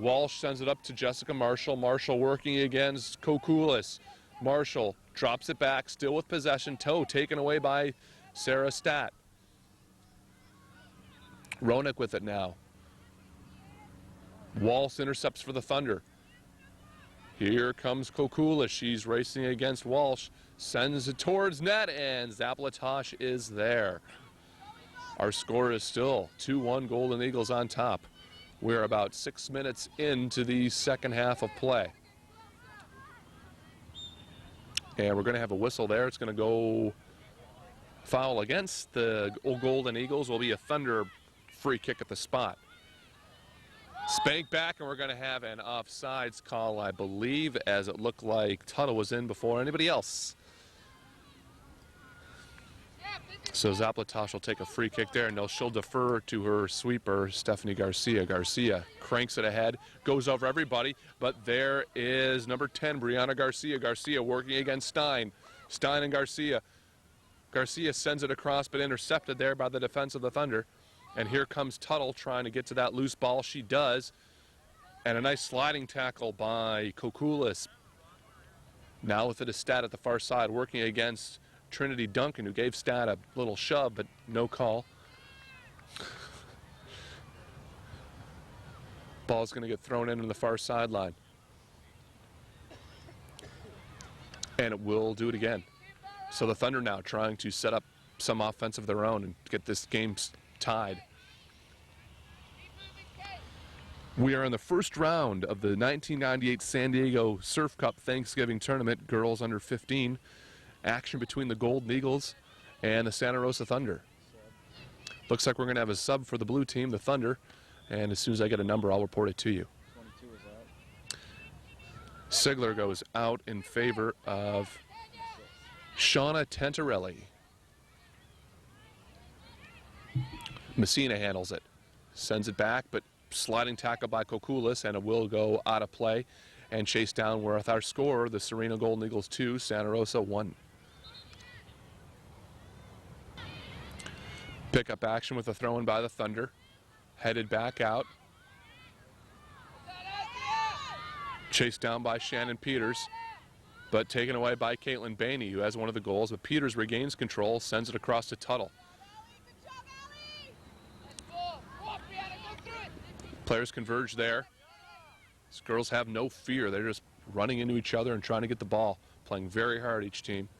Walsh sends it up to Jessica Marshall. Marshall working against Kokulis. Marshall drops it back, still with possession. Toe taken away by Sarah Stat. Ronick with it now. Walsh intercepts for the Thunder. Here comes Kokula. She's racing against Walsh. Sends it towards net, and Zaplatosh is there. Our score is still 2-1 Golden Eagles on top. We're about 6 minutes into the second half of play. And we're going to have a whistle there. It's going to go foul against the Golden Eagles. Will be a Thunder free kick at the spot. Spank back, and we're going to have an offsides call, I believe, as it looked like Tuttle was in before anybody else. So Zaplatosh will take a free kick there, and she'll defer to her sweeper, Stephanie Garcia. Garcia cranks it ahead, goes over everybody, but there is number 10, Brianna Garcia. Garcia working against Stein. Stein and Garcia. Garcia sends it across, but intercepted there by the defense of the Thunder. And here comes Tuttle trying to get to that loose ball. She does. And a nice sliding tackle by Kokulis. Now with it is Stat at the far side, working against Trinity Duncan, who gave Stat a little shove, but no call. Ball's going to get thrown in on the far sideline. And it will do it again. So the Thunder now trying to set up some offense of their own and get this game tied. We are in the first round of the 1998 San Diego Surf Cup Thanksgiving Tournament, girls under 15. Action between the Golden Eagles and the Santa Rosa Thunder. Looks like we're going to have a sub for the blue team, the Thunder, and as soon as I get a number, I'll report it to you. 22 is out. Sigler goes out in favor of Shauna Tentarelli. Messina handles it, sends it back, but sliding tackle by Kokulis, and it will go out of play and chase down with our score, the Sereno Golden Eagles 2, Santa Rosa 1. Pickup action with a throw-in by the Thunder. Headed back out. Chased down by Shannon Peters, but taken away by Caitlin Bainey, who has one of the goals. But Peters regains control, sends it across to Tuttle. Players converge there. These girls have no fear. They're just running into each other and trying to get the ball, playing very hard, each team.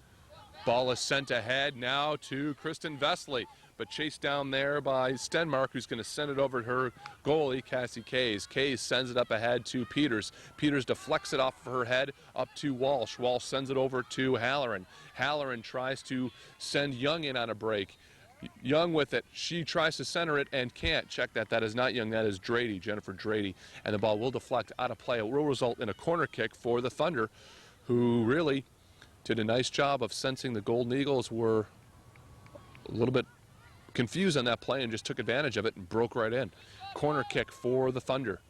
Ball is sent ahead now to Kristen Vesley, but chased down there by Stenmark, who's going to send it over to her goalie, Cassie Kays. Kays sends it up ahead to Peters. Peters deflects it off of her head up to Walsh. Walsh sends it over to Halloran. Halloran tries to send Young in on a break. Young with it. She tries to center it and can't. Check that. That is not Young. That is Drady, Jennifer Drady. And the ball will deflect out of play. It will result in a corner kick for the Thunder, who really did a nice job of sensing the Golden Eagles were a little bit confused on that play and just took advantage of it and broke right in. Corner kick for the Thunder.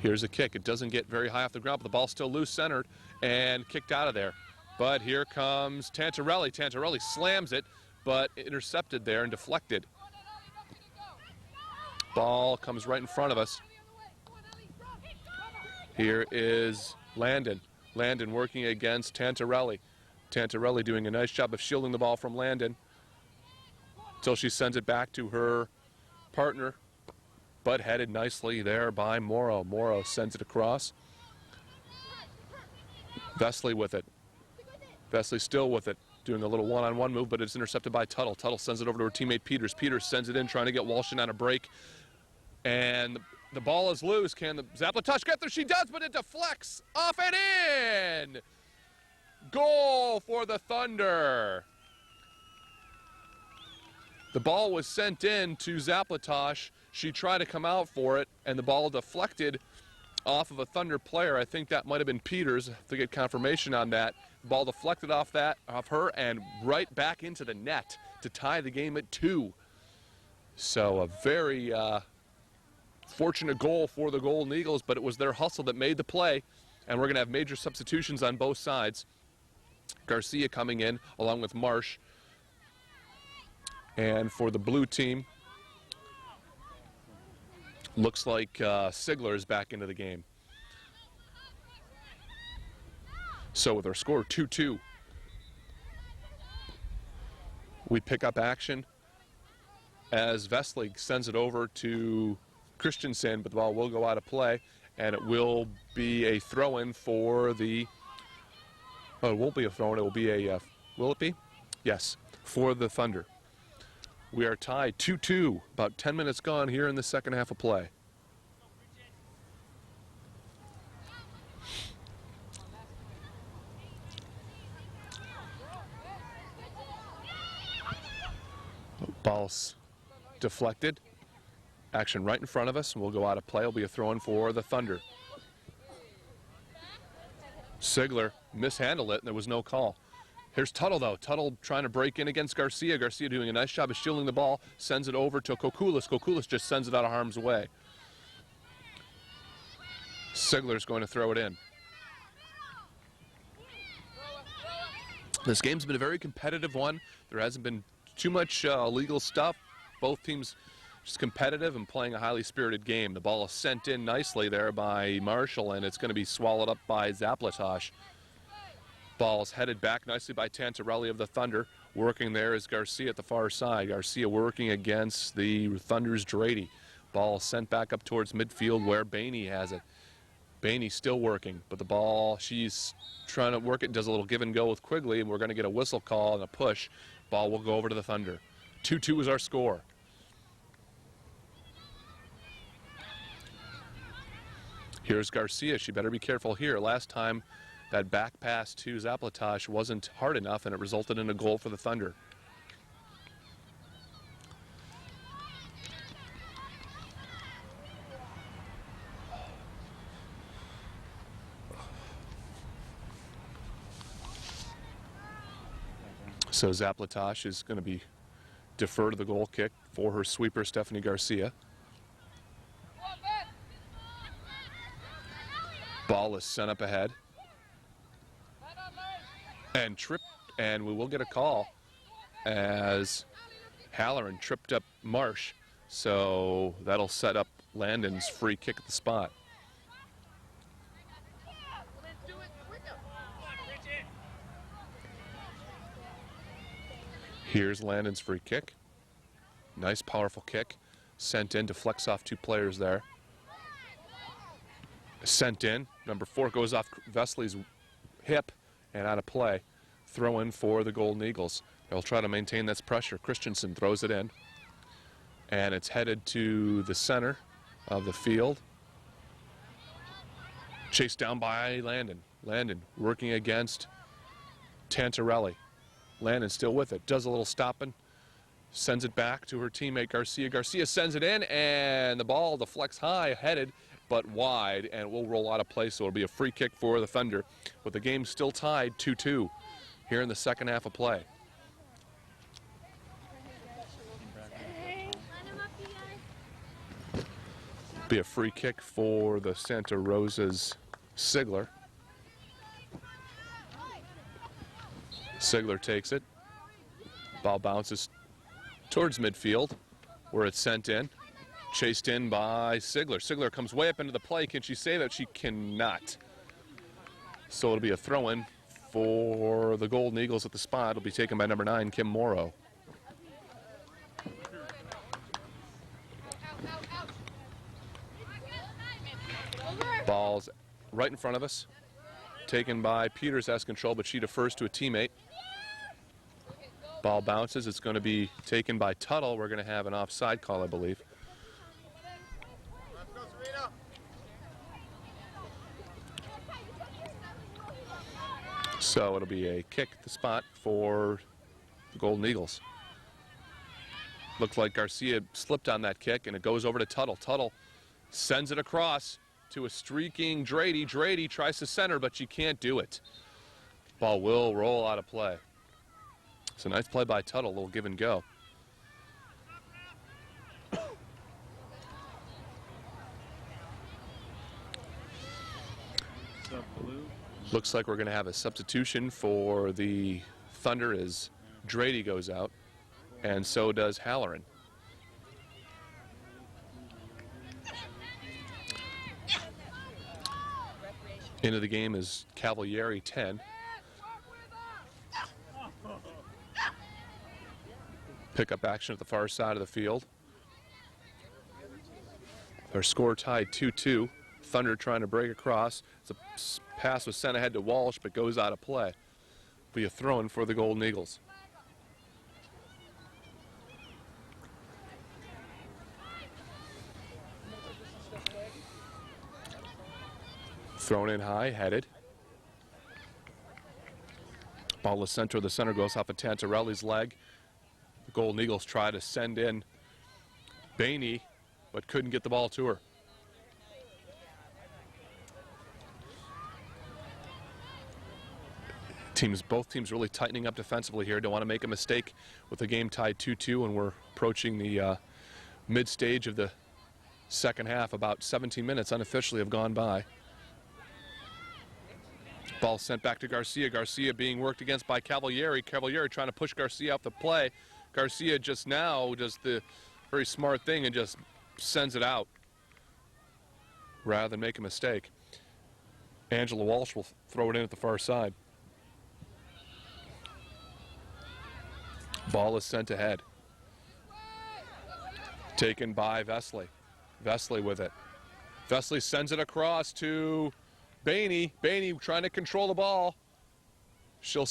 Here's a kick. It doesn't get very high off the ground, but the ball's still loose centered and kicked out of there. But here comes Tantarelli. Tantarelli slams it, but intercepted there and deflected. Ball comes right in front of us. Here is Landon. Landon working against Tantarelli. Tantarelli doing a nice job of shielding the ball from Landon until she sends it back to her partner, but headed nicely there by Morrow. Morrow sends it across. Vesley with it. Vesley still with it, doing a little one-on-one move, but it's intercepted by Tuttle. Tuttle sends it over to her teammate Peters. Peters sends it in, trying to get Walsh in on a break. And the ball is loose. Can the Zaplatosh get there? She does, but it deflects off and in! Goal for the Thunder. The ball was sent in to Zaplatosh. She tried to come out for it, and the ball deflected off of a Thunder player. I think that might have been Peters, to get confirmation on that. The ball deflected off her and right back into the net to tie the game at 2. So a very fortunate goal for the Golden Eagles, but it was their hustle that made the play, and we're going to have major substitutions on both sides. Garcia coming in along with Marsh. And for the blue team, looks like Sigler is back into the game. So with our score 2-2, we pick up action as Vesley sends it over to Christensen, but the ball will go out of play, and it will be a throw-in for the, oh, it won't be a throw-in, it will be a, will it be? Yes, for the Thunder. We are tied 2-2, about 10 minutes gone here in the second half of play. Ball's deflected. Action right in front of us, and we'll go out of play. It'll be a throw-in for the Thunder. Sigler mishandled it, and there was no call. Here's Tuttle, though. Tuttle trying to break in against Garcia. Garcia doing a nice job of shielding the ball, sends it over to Kokulis. Kokulis just sends it out of harm's way. Sigler's going to throw it in. This game's been a very competitive one. There hasn't been too much illegal stuff. Both teams just competitive and playing a highly spirited game. The ball is sent in nicely there by Marshall, and it's going to be swallowed up by Zaplatosh. Ball's headed back nicely by Tantarelli of the Thunder. Working there is Garcia at the far side. Garcia working against the Thunder's Drady. Ball sent back up towards midfield where Bainey has it. Bainey still working, but the ball, she's trying to work it, does a little give and go with Quigley, and we're going to get a whistle call and a push. Ball will go over to the Thunder. 2-2 is our score. Here's Garcia. She better be careful here. Last time that back pass to Zaplatosh wasn't hard enough, and it resulted in a goal for the Thunder. So Zaplatosh is going to be defer to the goal kick for her sweeper, Stephanie Garcia. Ball is sent up ahead. And tripped, and we will get a call as Halloran tripped up Marsh. So that'll set up Landon's free kick at the spot. Here's Landon's free kick. Nice, powerful kick. Sent in, deflects off two players there. Sent in. Number 4 goes off Vesley's hip and out of play. Throw in for the Golden Eagles. They'll try to maintain this pressure. Christensen throws it in. And it's headed to the center of the field. Chased down by Landon. Landon working against Tantarelli. Landon still with it. Does a little stopping. Sends it back to her teammate Garcia. Garcia sends it in, and the ball deflects high, headed, but wide, and it will roll out of play, so it'll be a free kick for the Thunder. But the game's still tied 2-2 here in the second half of play. Be a free kick for the Santa Rosa's Sigler. Sigler takes it. Ball bounces towards midfield where it's sent in. Chased in by Sigler. Sigler comes way up into the play. Can she save it? She cannot. So it'll be a throw-in for the Golden Eagles at the spot. It'll be taken by number 9, Kim Morrow. Ball's right in front of us. Taken by Peters, has control, but she defers to a teammate. Ball bounces. It's going to be taken by Tuttle. We're going to have an offside call, I believe. So it'll be a kick at the spot for the Golden Eagles. Looks like Garcia slipped on that kick, and it goes over to Tuttle. Tuttle sends it across to a streaking Drady. Drady tries to center, but she can't do it. Ball will roll out of play. It's a nice play by Tuttle, a little give and go. Looks like we're going to have a substitution for the Thunder as Drady goes out, and so does Halloran. Into the game is Cavalieri, 10. Pick up action at the far side of the field. Their score tied 2-2. Thunder trying to break across. The pass was sent ahead to Walsh, but goes out of play. Be a throw-in for the Golden Eagles. Thrown in high, headed. Ball is sent to the center, goes off of Tantarelli's leg. The Golden Eagles try to send in Bainey, but couldn't get the ball to her. Both teams really tightening up defensively here. Don't want to make a mistake with the game tied 2-2, and we're approaching the mid-stage of the second half. About 17 minutes unofficially have gone by. Ball sent back to Garcia. Garcia being worked against by Cavalieri. Cavalieri trying to push Garcia off the play. Garcia just now does the very smart thing and just sends it out rather than make a mistake. Angela Walsh will throw it in at the far side. Ball is sent ahead. Taken by Vesley. Vesley with it. Vesley sends it across to Bainey. Bainey trying to control the ball. She'll.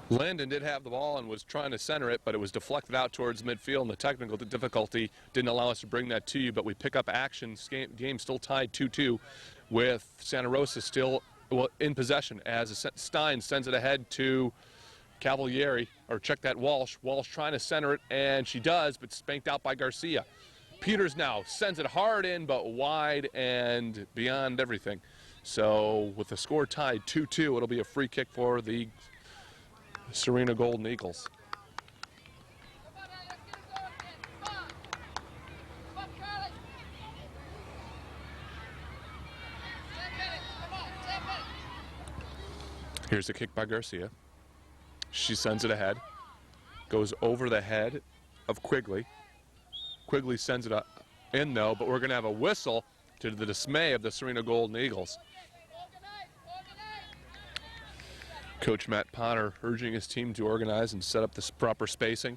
Landon did have the ball and was trying to center it, but it was deflected out towards midfield, and the technical difficulty didn't allow us to bring that to you, but we pick up action. Game still tied 2-2 with Santa Rosa still in possession as Stein sends it ahead to Cavalieri, or check that Walsh. Walsh trying to center it, and she does, but spanked out by Garcia. Peters now sends it hard in, but wide and beyond everything. So with the score tied 2-2, it'll be a free kick for the Sereno Golden Eagles. Here's a kick by Garcia. She sends it ahead. Goes over the head of Quigley. Quigley sends it in though, but we're going to have a whistle to the dismay of the Sereno Golden Eagles. Coach Matt Potter urging his team to organize and set up this proper spacing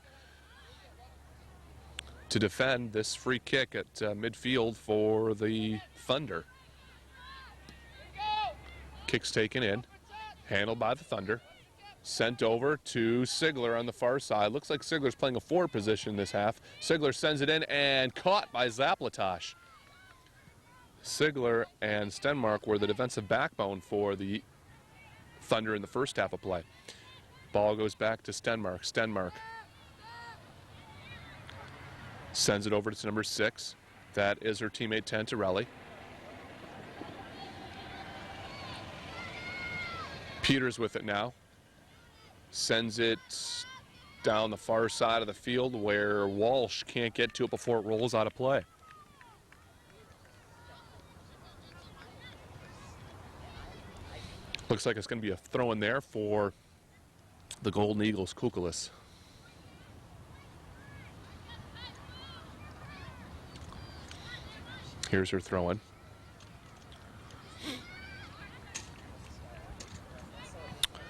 to defend this free kick at midfield for the Thunder. Kick's taken in, handled by the Thunder, sent over to Sigler on the far side. Looks like Sigler's playing a forward position this half. Sigler sends it in and caught by Zaplatosh. Sigler and Stenmark were the defensive backbone for the Thunder in the first half of play. Ball goes back to Stenmark. Stenmark sends it over to number 6. That is her teammate Tantarelli. Peters with it now. Sends it down the far side of the field where Walsh can't get to it before it rolls out of play. Looks like it's going to be a throw in there for the Golden Eagles. Kukulis. Here's her throw in.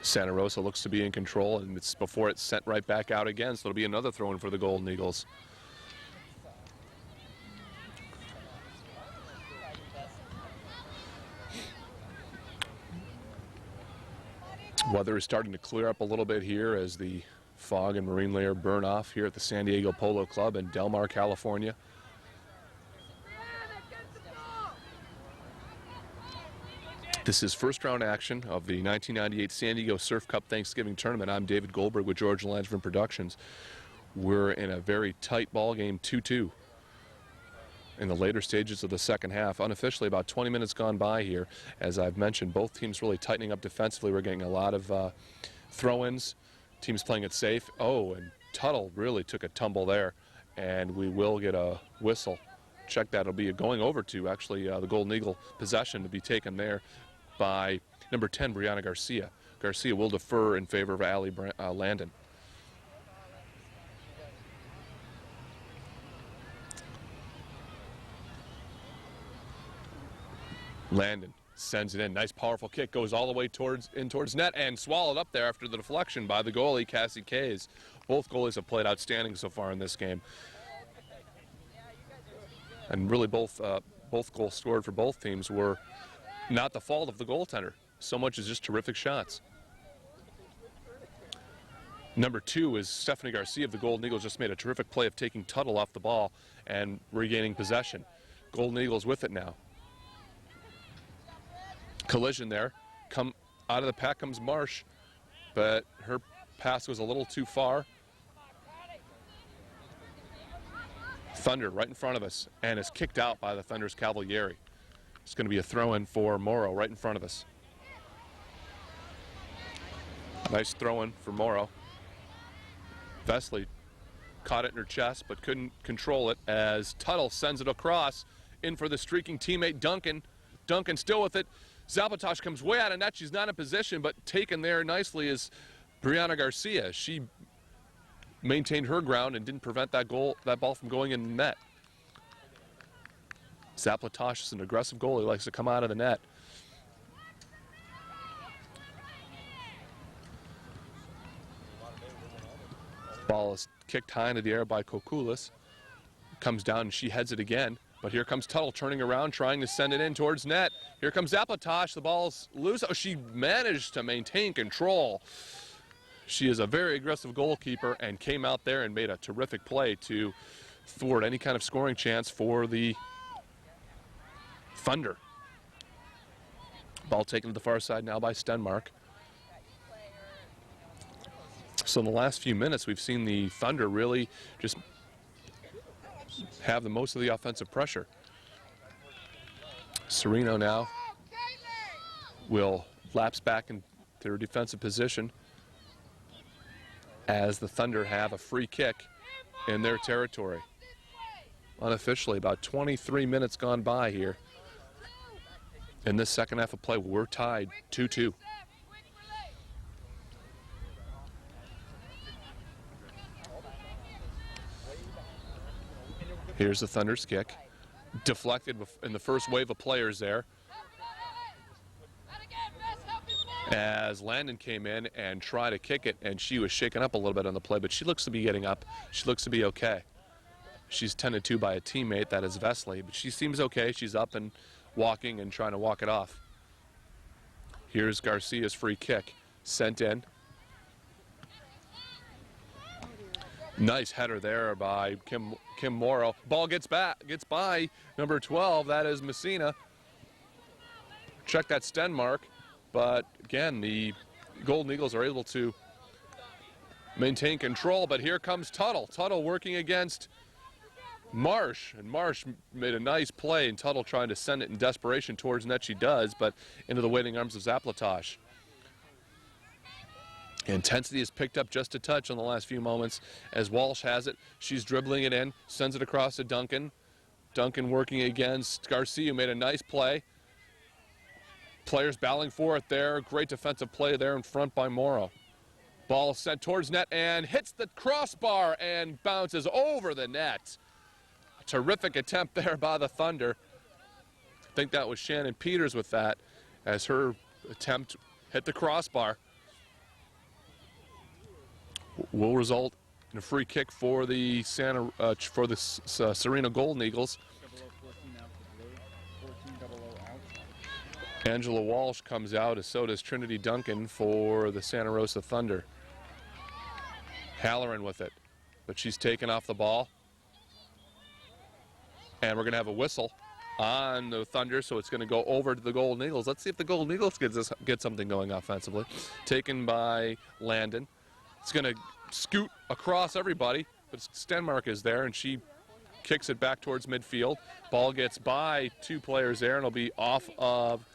Santa Rosa looks to be in control, and it's before it's sent right back out again, so it'll be another throw in for the Golden Eagles. Weather is starting to clear up a little bit here as the fog and marine layer burn off here at the San Diego Polo Club in Del Mar, California. This is first round action of the 1998 San Diego Surf Cup Thanksgiving Tournament. I'm David Goldberg with George Langevin Productions. We're in a very tight ball game, 2-2. In the later stages of the second half. Unofficially, about 20 minutes gone by here. As I've mentioned, both teams really tightening up defensively. We're getting a lot of throw-ins, teams playing it safe. Oh, and Tuttle really took a tumble there, and we will get a whistle. Check that. It'll be going over to, actually, the Golden Eagle possession to be taken there by number 10, Brianna Garcia. Garcia will defer in favor of Allie Landon. Landon sends it in. Nice powerful kick, goes all the way towards net and swallowed up there after the deflection by the goalie, Cassie Kays. Both goalies have played outstanding so far in this game. And really both goals scored for both teams were not the fault of the goaltender, so much as just terrific shots. Number 2 is Stephanie Garcia of the Golden Eagles, just made a terrific play of taking Tuttle off the ball and regaining possession. Golden Eagles with it now. Collision there. Come out of the pack comes Marsh, but her pass was a little too far. Thunder right in front of us and is kicked out by the Thunder's Cavalieri. It's going to be a throw-in for Morrow right in front of us. Nice throw-in for Morrow. Vesley caught it in her chest but couldn't control it as Tuttle sends it across in for the streaking teammate Duncan. Duncan still with it. Zapatosh comes way out of net. She's not in position, but taken there nicely is Brianna Garcia. She maintained her ground and didn't prevent that ball from going in the net. Zapatosh is an aggressive goalie, likes to come out of the net. Ball is kicked high into the air by Kokulis. Comes down and she heads it again. But here comes Tuttle turning around, trying to send it in towards net. Here comes Zapatosh. The ball's loose. Oh, she managed to maintain control. She is a very aggressive goalkeeper and came out there and made a terrific play to thwart any kind of scoring chance for the Thunder. Ball taken to the far side now by Stenmark. So in the last few minutes, we've seen the Thunder really just have the most of the offensive pressure. Sereno now will lapse back into their defensive position as the Thunder have a free kick in their territory. Unofficially, about 23 minutes gone by here in this second half of play. We're tied 2-2. Here's the Thunder's kick. Deflected in the first wave of players there. As Landon came in and tried to kick it, and she was shaken up a little bit on the play, but she looks to be getting up. She looks to be okay. She's tended to by a teammate, that is Vesley, but she seems okay. She's up and walking and trying to walk it off. Here's Garcia's free kick, sent in. Nice header there by Kim Morrow. Ball gets by number 12. That is Messina. Check that Stenmark, but again, the Golden Eagles are able to maintain control. But here comes Tuttle. Tuttle working against Marsh, and Marsh made a nice play, and Tuttle trying to send it in desperation towards net. She does, but into the waiting arms of Zaplatosh. Intensity is picked up just a touch on the last few moments as Walsh has it. She's dribbling it in, sends it across to Duncan. Duncan working against Garcia, who made a nice play. Players battling for it there. Great defensive play there in front by Morrow. Ball sent towards net and hits the crossbar and bounces over the net. A terrific attempt there by the Thunder. I think that was Shannon Peters with that as her attempt hit the crossbar. Will result in a free kick for the Sereno Golden Eagles. Angela Walsh comes out, as so does Trinity Duncan for the Santa Rosa Thunder. Halloran with it, but she's taken off the ball. And we're going to have a whistle on the Thunder, so it's going to go over to the Golden Eagles. Let's see if the Golden Eagles get something going offensively. Taken by Landon. It's going to scoot across everybody, but Stenmark is there, and she kicks it back towards midfield. Ball gets by two players there, and it'll be off of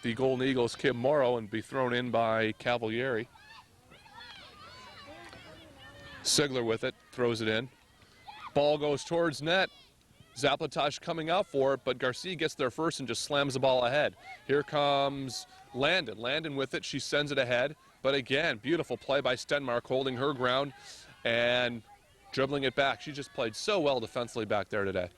the Golden Eagles' Kim Morrow and be thrown in by Cavalieri. Sigler with it, throws it in. Ball goes towards net. Zaplatosh coming out for it, but Garcia gets there first and just slams the ball ahead. Here comes Landon. Landon with it, she sends it ahead. But again, beautiful play by Stenmark, holding her ground and dribbling it back. She just played so well defensively back there today.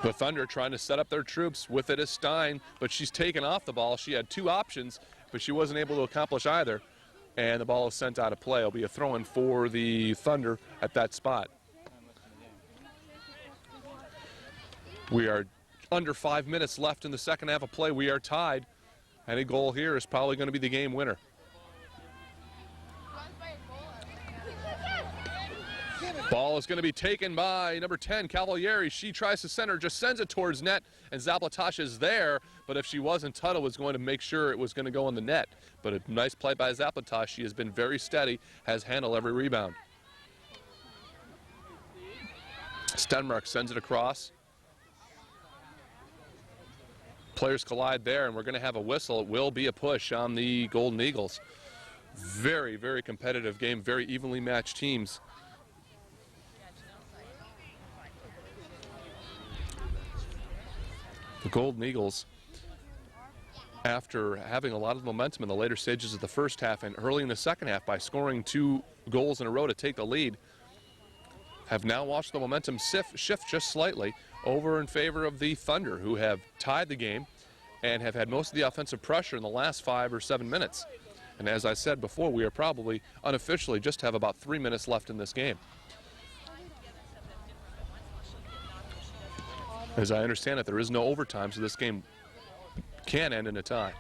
The Thunder trying to set up their troops. With it is Stein, but she's taken off the ball. She had 2 options, but she wasn't able to accomplish either. And the ball is sent out of play. It'll be a throw-in for the Thunder at that spot. We are under 5 minutes left in the second half of play. We are tied. Any goal here is probably going to be the game winner. Ball is going to be taken by number 10, Cavalieri. She tries to center, just sends it towards net, and Zaplatosh is there. But if she wasn't, Tuttle was going to make sure it was going to go in the net. But a nice play by Zaplatosh. She has been very steady, has handled every rebound. Stenmark sends it across. Players collide there, and we're going to have a whistle. It will be a push on the Golden Eagles. Very, very competitive game, very evenly matched teams. The Golden Eagles, after having a lot of momentum in the later stages of the first half and early in the second half by scoring 2 goals in a row to take the lead, have now watched the momentum shift just slightly over in favor of the Thunder, who have tied the game and have had most of the offensive pressure in the last 5 or 7 minutes. And as I said before, we are probably unofficially just have about 3 minutes left in this game. As I understand it, there is no overtime, so this game can end in a tie.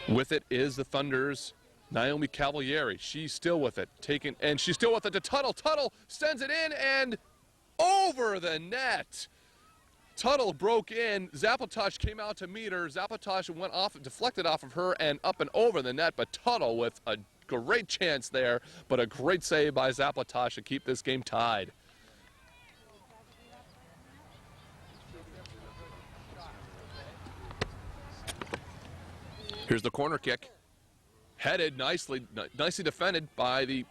With it is the Thunder's Naomi Cavalieri. She's still with it, and she's still with it to Tuttle. Tuttle sends it in and over the net. Tuttle broke in. Zaplatosh came out to meet her. Zaplatosh went off, deflected off of her and up and over the net, but Tuttle with a great chance there, but a great save by Zaplatosh to keep this game tied. Here's the corner kick. Headed nicely defended by the,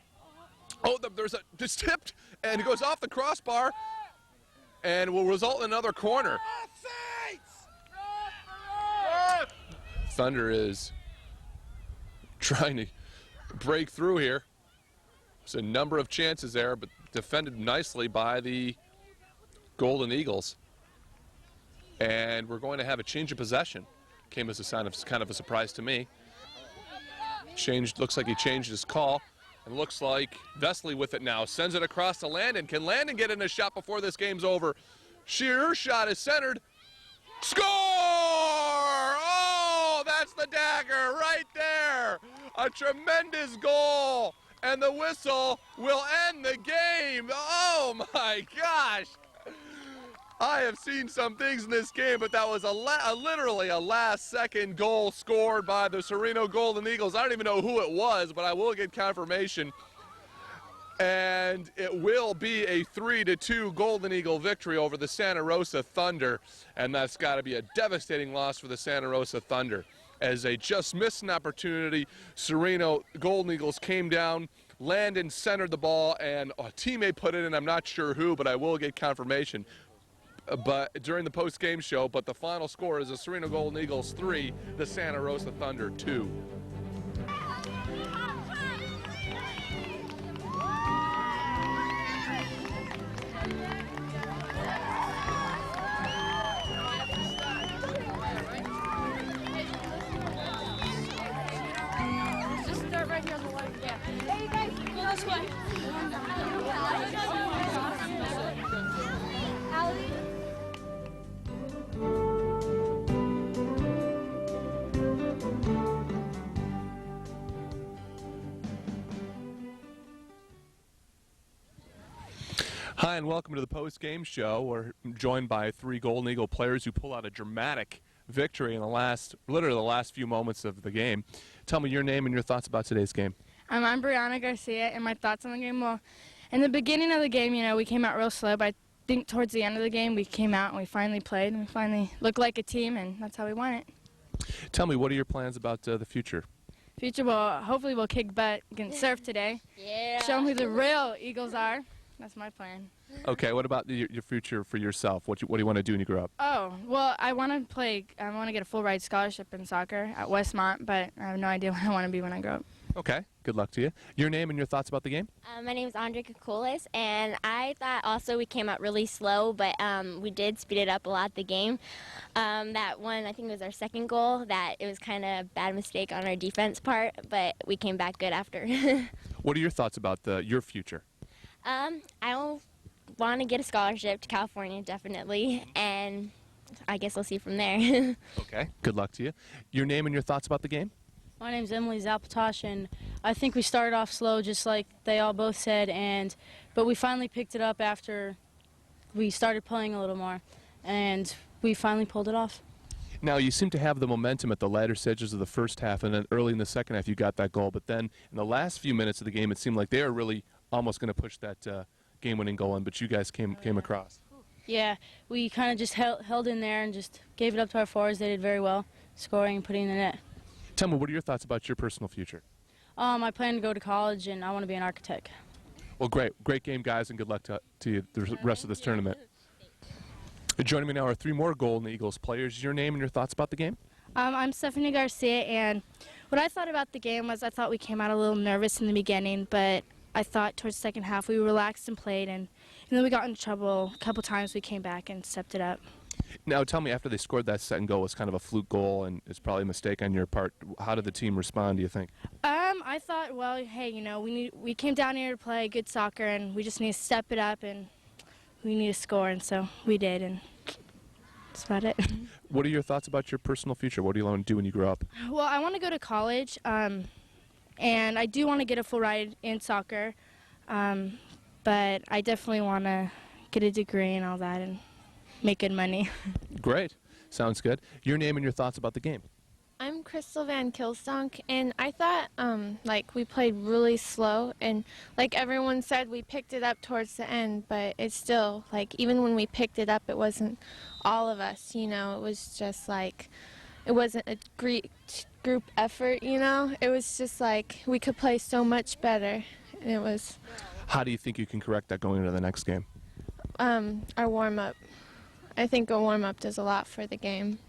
it's tipped, and it goes off the crossbar and will result in another corner. Thunder is trying to break through here. There's a number of chances there, but defended nicely by the Golden Eagles. And we're going to have a change of possession. Came as a sign of kind of a surprise to me. Looks like he changed his call. And looks like Vesely with it now. Sends it across to Landon. Can Landon get in a shot before this game's over? Sheer shot is centered. Score! Oh, that's the dagger right there. A tremendous goal. And the whistle will end the game. Oh my gosh. I have seen some things in this game, but that was literally a last-second goal scored by the Sereno Golden Eagles. I don't even know who it was, but I will get confirmation. And it will be a 3-2 Golden Eagle victory over the Santa Rosa Thunder, and that's got to be a devastating loss for the Santa Rosa Thunder. As they just missed an opportunity, Sereno Golden Eagles came down, Landon centered the ball, and a teammate put it in. I'm not sure who, but I will get confirmation. But during the post-game show, but the final score is the Sereno Golden Eagles 3, the Santa Rosa Thunder 2. Just start right here on the line. Yeah. Hey, you guys, go this way. Allie. Hi, and welcome to the post-game show. We're joined by 3 Golden Eagle players who pull out a dramatic victory in literally the last few moments of the game. Tell me your name and your thoughts about today's game. I'm Brianna Garcia, and my thoughts on the game, well, in the beginning of the game, we came out real slow, but I think towards the end of the game, we came out and we finally played, and we finally looked like a team, and that's how we won it. Tell me, what are your plans about the future? Future, well, hopefully we'll kick butt against Surf today. Yeah. Show them who the real Eagles are. That's my plan. Okay, what about your future for yourself? What do you want to do when you grow up? Oh, well, I want to get a full ride scholarship in soccer at Westmont, but I have no idea what I want to be when I grow up. Okay, Good luck to you. Your name and your thoughts about the game? My name is Andre Kukulis, and I thought also we came out really slow, but we did speed it up a lot the game. That one, I think it was our second goal, that it was kind of a bad mistake on our defense part, but we came back good after. What are your thoughts about your future? I want to get a scholarship to California, definitely, and I guess we'll see from there. Okay. Good luck to you. Your name and your thoughts about the game? My name's Emily Zapatosh, and I think we started off slow, just like they all both said, but we finally picked it up after we started playing a little more, and we finally pulled it off. Now, you seem to have the momentum at the latter stages of the first half, and then early in the second half you got that goal, but then in the last few minutes of the game it seemed like they were really almost going to push that game-winning goal in, but you guys came across. Yeah, we kind of just held in there and just gave it up to our forwards. They did very well, scoring and putting in the net. Tell me, what are your thoughts about your personal future? I plan to go to college, and I want to be an architect. Well, great game, guys, and good luck to you the rest of this tournament. Joining me now are three more Golden Eagles players. Your name and your thoughts about the game? I'm Stephanie Garcia, and what I thought about the game was I thought we came out a little nervous in the beginning, but I thought towards the second half we relaxed and played, and then we got in trouble a couple times. We came back and stepped it up. Now, tell me, after they scored that second goal, it was kind of a fluke goal, and it's probably a mistake on your part. How did the team respond, do you think? I thought, well, hey, we came down here to play good soccer, and we just need to step it up, and we need to score, and so we did, and that's about it. What are your thoughts about your personal future? What do you want to do when you grow up? Well, I want to go to college, and I do want to get a full ride in soccer, but I definitely want to get a degree and all that and make good money. Great. Sounds good. Your name and your thoughts about the game? I'm Crystal Van Kilstonk, and I thought we played really slow, and like everyone said, we picked it up towards the end, but it's still, even when we picked it up, it wasn't all of us, it was just it wasn't a great group effort, it was just we could play so much better, and it was... How do you think you can correct that going into the next game? Our warm-up. I think a warm-up does a lot for the game.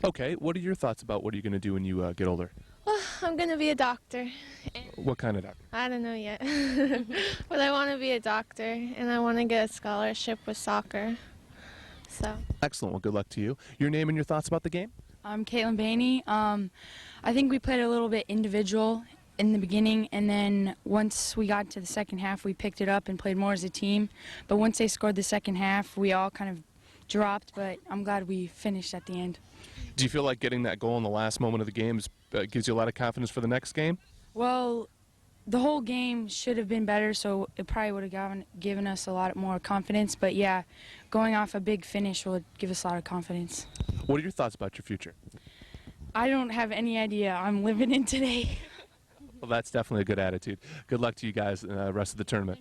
Okay, what are your thoughts about what are you going to do when you get older? Well, I'm going to be a doctor. What kind of doctor? I don't know yet. But I want to be a doctor, and I want to get a scholarship with soccer. So. Excellent. Well, good luck to you. Your name and your thoughts about the game? I'm Caitlin Bainey. I think we played a little bit individual in the beginning, and then once we got to the second half, we picked it up and played more as a team. But once they scored the second half, we all kind of dropped, but I'm glad we finished at the end. Do you feel like getting that goal in the last moment of the game gives you a lot of confidence for the next game? Well, the whole game should have been better, so it probably would have given us a lot more confidence. But yeah, going off a big finish will give us a lot of confidence. What are your thoughts about your future? I don't have any idea. I'm living in today. Well, that's definitely a good attitude. Good luck to you guys in the rest of the tournament.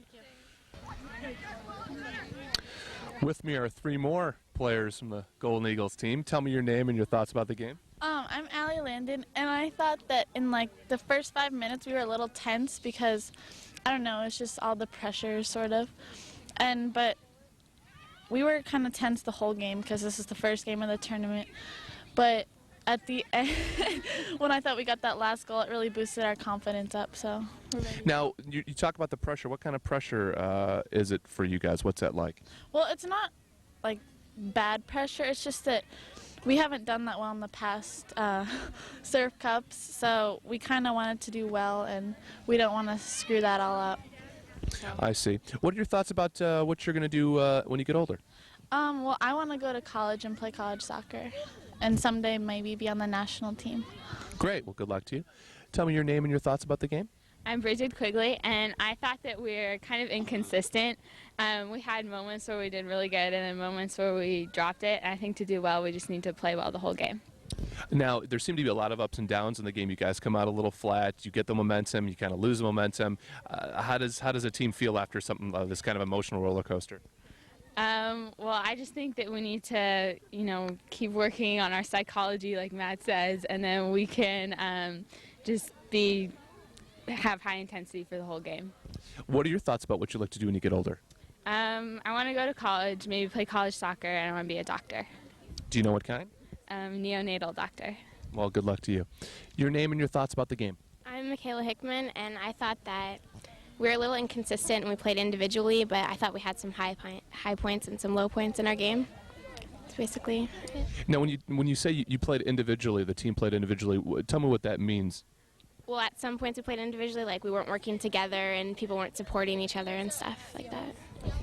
With me are three more players from the Golden Eagles team. Tell me your name and your thoughts about the game. I'm Allie Landon, and I thought that in the first 5 minutes we were a little tense because, I don't know, it's just all the pressure sort of. But we were kind of tense the whole game because this is the first game of the tournament. But at the end, when I thought we got that last goal, it really boosted our confidence up. So we're ready. Now, you talk about the pressure. What kind of pressure is it for you guys? What's that like? Well, it's not bad pressure. It's just that we haven't done that well in the past Surf Cups, so we kind of wanted to do well, and we don't want to screw that all up. So. I see. What are your thoughts about what you're going to do when you get older? Well, I want to go to college and play college soccer, and someday maybe be on the national team. Great. Well, good luck to you. Tell me your name and your thoughts about the game. I'm Bridget Quigley, and I thought that we were kind of inconsistent. We had moments where we did really good and then moments where we dropped it. And I think to do well, we just need to play well the whole game. Now, there seem to be a lot of ups and downs in the game. You guys come out a little flat. You get the momentum. You kind of lose the momentum. How does a team feel after something this kind of emotional roller coaster? Well, I just think that we need to, keep working on our psychology, like Matt says, and then we can just have high intensity for the whole game. What are your thoughts about what you'd like to do when you get older? I want to go to college, maybe play college soccer, and I want to be a doctor. Do you know what kind? Neonatal doctor. Well, good luck to you. Your name and your thoughts about the game. I'm Michaela Hickman, and I thought that we were a little inconsistent and we played individually, but I thought we had some high points and some low points in our game. That's basically it. Now, when you say you played individually, the team played individually, tell me what that means. Well, at some points we played individually, like we weren't working together and people weren't supporting each other and stuff like that.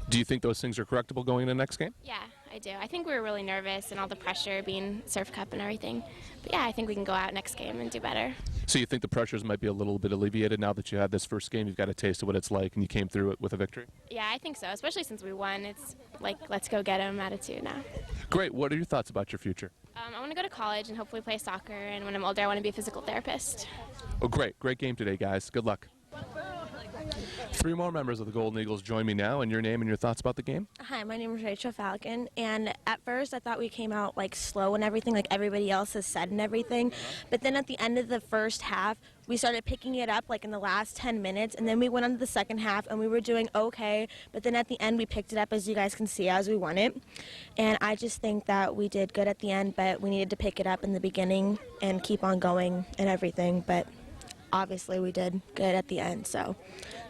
Do you think those things are correctable going into the next game? Yeah, I do. I think we were really nervous and all the pressure being Surf Cup and everything. But yeah, I think we can go out next game and do better. So you think the pressures might be a little bit alleviated now that you had this first game? You've got a taste of what it's like and you came through it with a victory? Yeah, I think so, especially since we won. It's like, let's go get 'em attitude now. Great. What are your thoughts about your future? I want to go to college and hopefully play soccer, and when I'm older I want to be a physical therapist. Oh, great. Great game today, guys. Good luck. 3 more members of the Golden Eagles join me now, and your name and your thoughts about the game? Hi, my name is Rachel Falcon, and at first I thought we came out like slow and everything, like everybody else has said and everything, but then at the end of the first half, we started picking it up like in the last 10 minutes, and then we went on to the second half, and we were doing okay, but then at the end we picked it up, as you guys can see, as we won it, and I just think that we did good at the end, but we needed to pick it up in the beginning and keep on going and everything, but obviously we did good at the end, so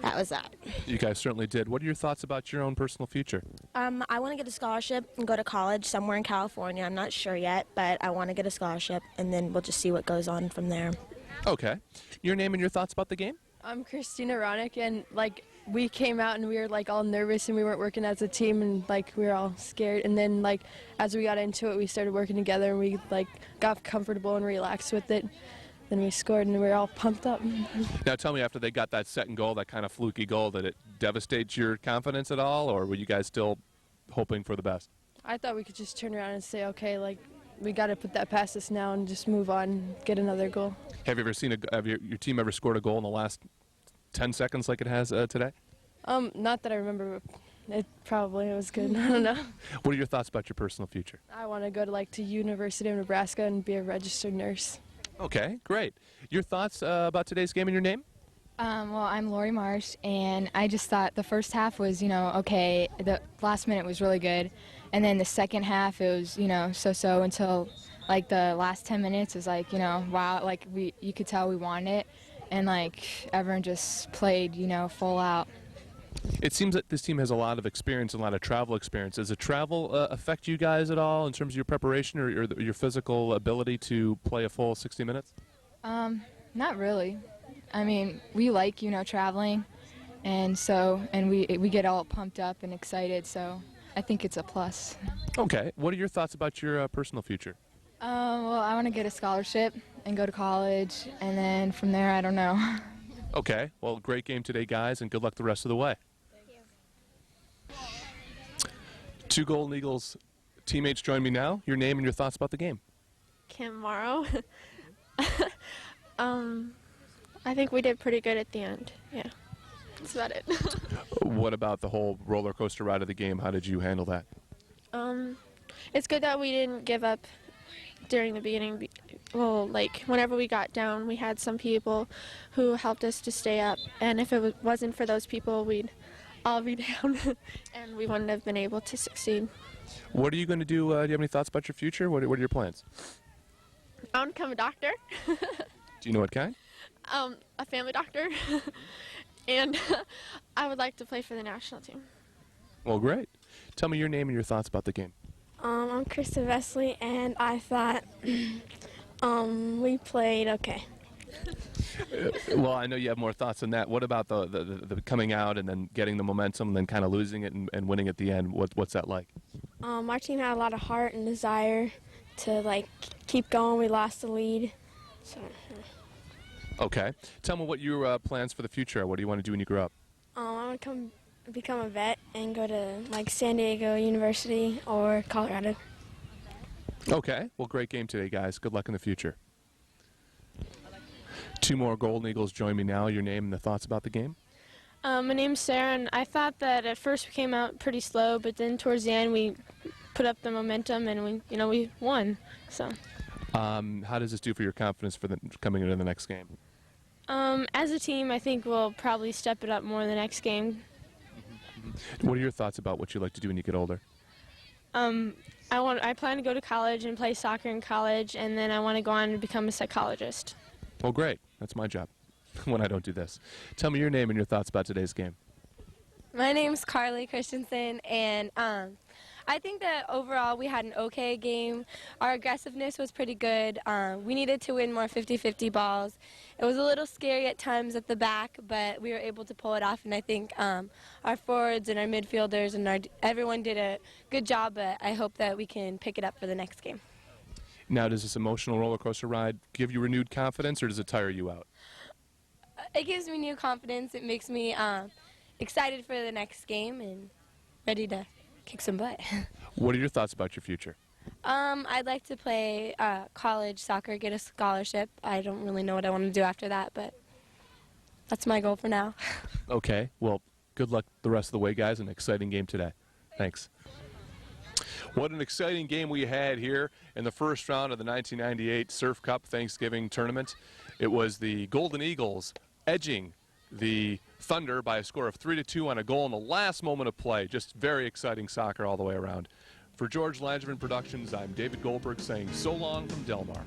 that was that. You guys certainly did. What are your thoughts about your own personal future? I want to get a scholarship and go to college somewhere in California. I'm not sure yet, but I want to get a scholarship, and then we'll just see what goes on from there. Okay. Your name and your thoughts about the game? I'm Christina Ronick, and we came out and we were all nervous and we weren't working as a team, and we were all scared, and then as we got into it we started working together and we got comfortable and relaxed with it. Then we scored and we were all pumped up. Now tell me, after they got that second goal, that kind of fluky goal, did it devastate your confidence at all, or were you guys still hoping for the best? I thought we could just turn around and say, okay, we got to put that past us now and just move on and get another goal. Have you ever seen have your team ever scored a goal in the last 10 seconds like it has today? Not that I remember, but it was good. I don't know. What are your thoughts about your personal future? I want to go to University of Nebraska and be a registered nurse. Okay, great. Your thoughts about today's game and your name? Well, I'm Lori Marsh, and I just thought the first half was, okay. The last minute was really good, and then the second half it was, so-so until the last 10 minutes was wow, you could tell we wanted it, and everyone just played, full out. It seems that this team has a lot of experience and a lot of travel experience. Does the travel affect you guys at all in terms of your preparation or your physical ability to play a full 60 minutes? Not really. I mean, we like, traveling, and we get all pumped up and excited, so I think it's a plus. Okay. What are your thoughts about your personal future? Well, I want to get a scholarship and go to college, and then from there, I don't know. Okay. Well, great game today, guys, and good luck the rest of the way. Thank you. 2 Golden Eagles teammates join me now. Your name and your thoughts about the game. Kim Morrow. I think we did pretty good at the end. Yeah, that's about it. What about the whole roller coaster ride of the game? How did you handle that? It's good that we didn't give up during the beginning. Well, whenever we got down, we had some people who helped us to stay up, and if it wasn't for those people, we'd all be down, and we wouldn't have been able to succeed. What are you going to do? Do you have any thoughts about your future? What are your plans? I want to become a doctor. Do you know what kind? A family doctor, and I would like to play for the national team. Well, great. Tell me your name and your thoughts about the game. I'm Krista Vesley, and I thought we played okay. Well, I know you have more thoughts on that. What about the coming out and then getting the momentum and then kind of losing it and winning at the end? What's that like? Our team had a lot of heart and desire to keep going. We lost the lead. So. Okay. Tell me what your plans for the future are. What do you want to do when you grow up? I want to become a vet and go to San Diego University or Colorado. Okay. Well, great game today, guys. Good luck in the future. 2 more Golden Eagles join me now. Your name and the thoughts about the game? My name's Sarah, and I thought that at first we came out pretty slow, but then towards the end we put up the momentum and we won. So. How does this do for your confidence for coming into the next game? As a team, I think we'll probably step it up more the next game. What are your thoughts about what you like to do when you get older? I plan to go to college and play soccer in college, and then I want to go on and become a psychologist. Well, great. That's my job. when I don't do this. Tell me your name and your thoughts about today's game. My name's Carly Christensen, and I think that overall we had an okay game. Our aggressiveness was pretty good. We needed to win more 50-50 balls. It was a little scary at times at the back, but we were able to pull it off, and I think our forwards and our midfielders and everyone did a good job, but I hope that we can pick it up for the next game. Now, does this emotional roller coaster ride give you renewed confidence, or does it tire you out? It gives me new confidence. It makes me excited for the next game and ready to kick some butt. What are your thoughts about your future? I'd like to play college soccer, get a scholarship. I don't really know what I want to do after that, but that's my goal for now. Okay, well, good luck the rest of the way, guys. An exciting game today. Thanks. What an exciting game we had here in the first round of the 1998 Surf Cup Thanksgiving Tournament. It was the Golden Eagles edging the Thunder by a score of 3-2 on a goal in the last moment of play. Just very exciting soccer all the way around. For George Langevin Productions, I'm David Goldberg saying so long from Del Mar.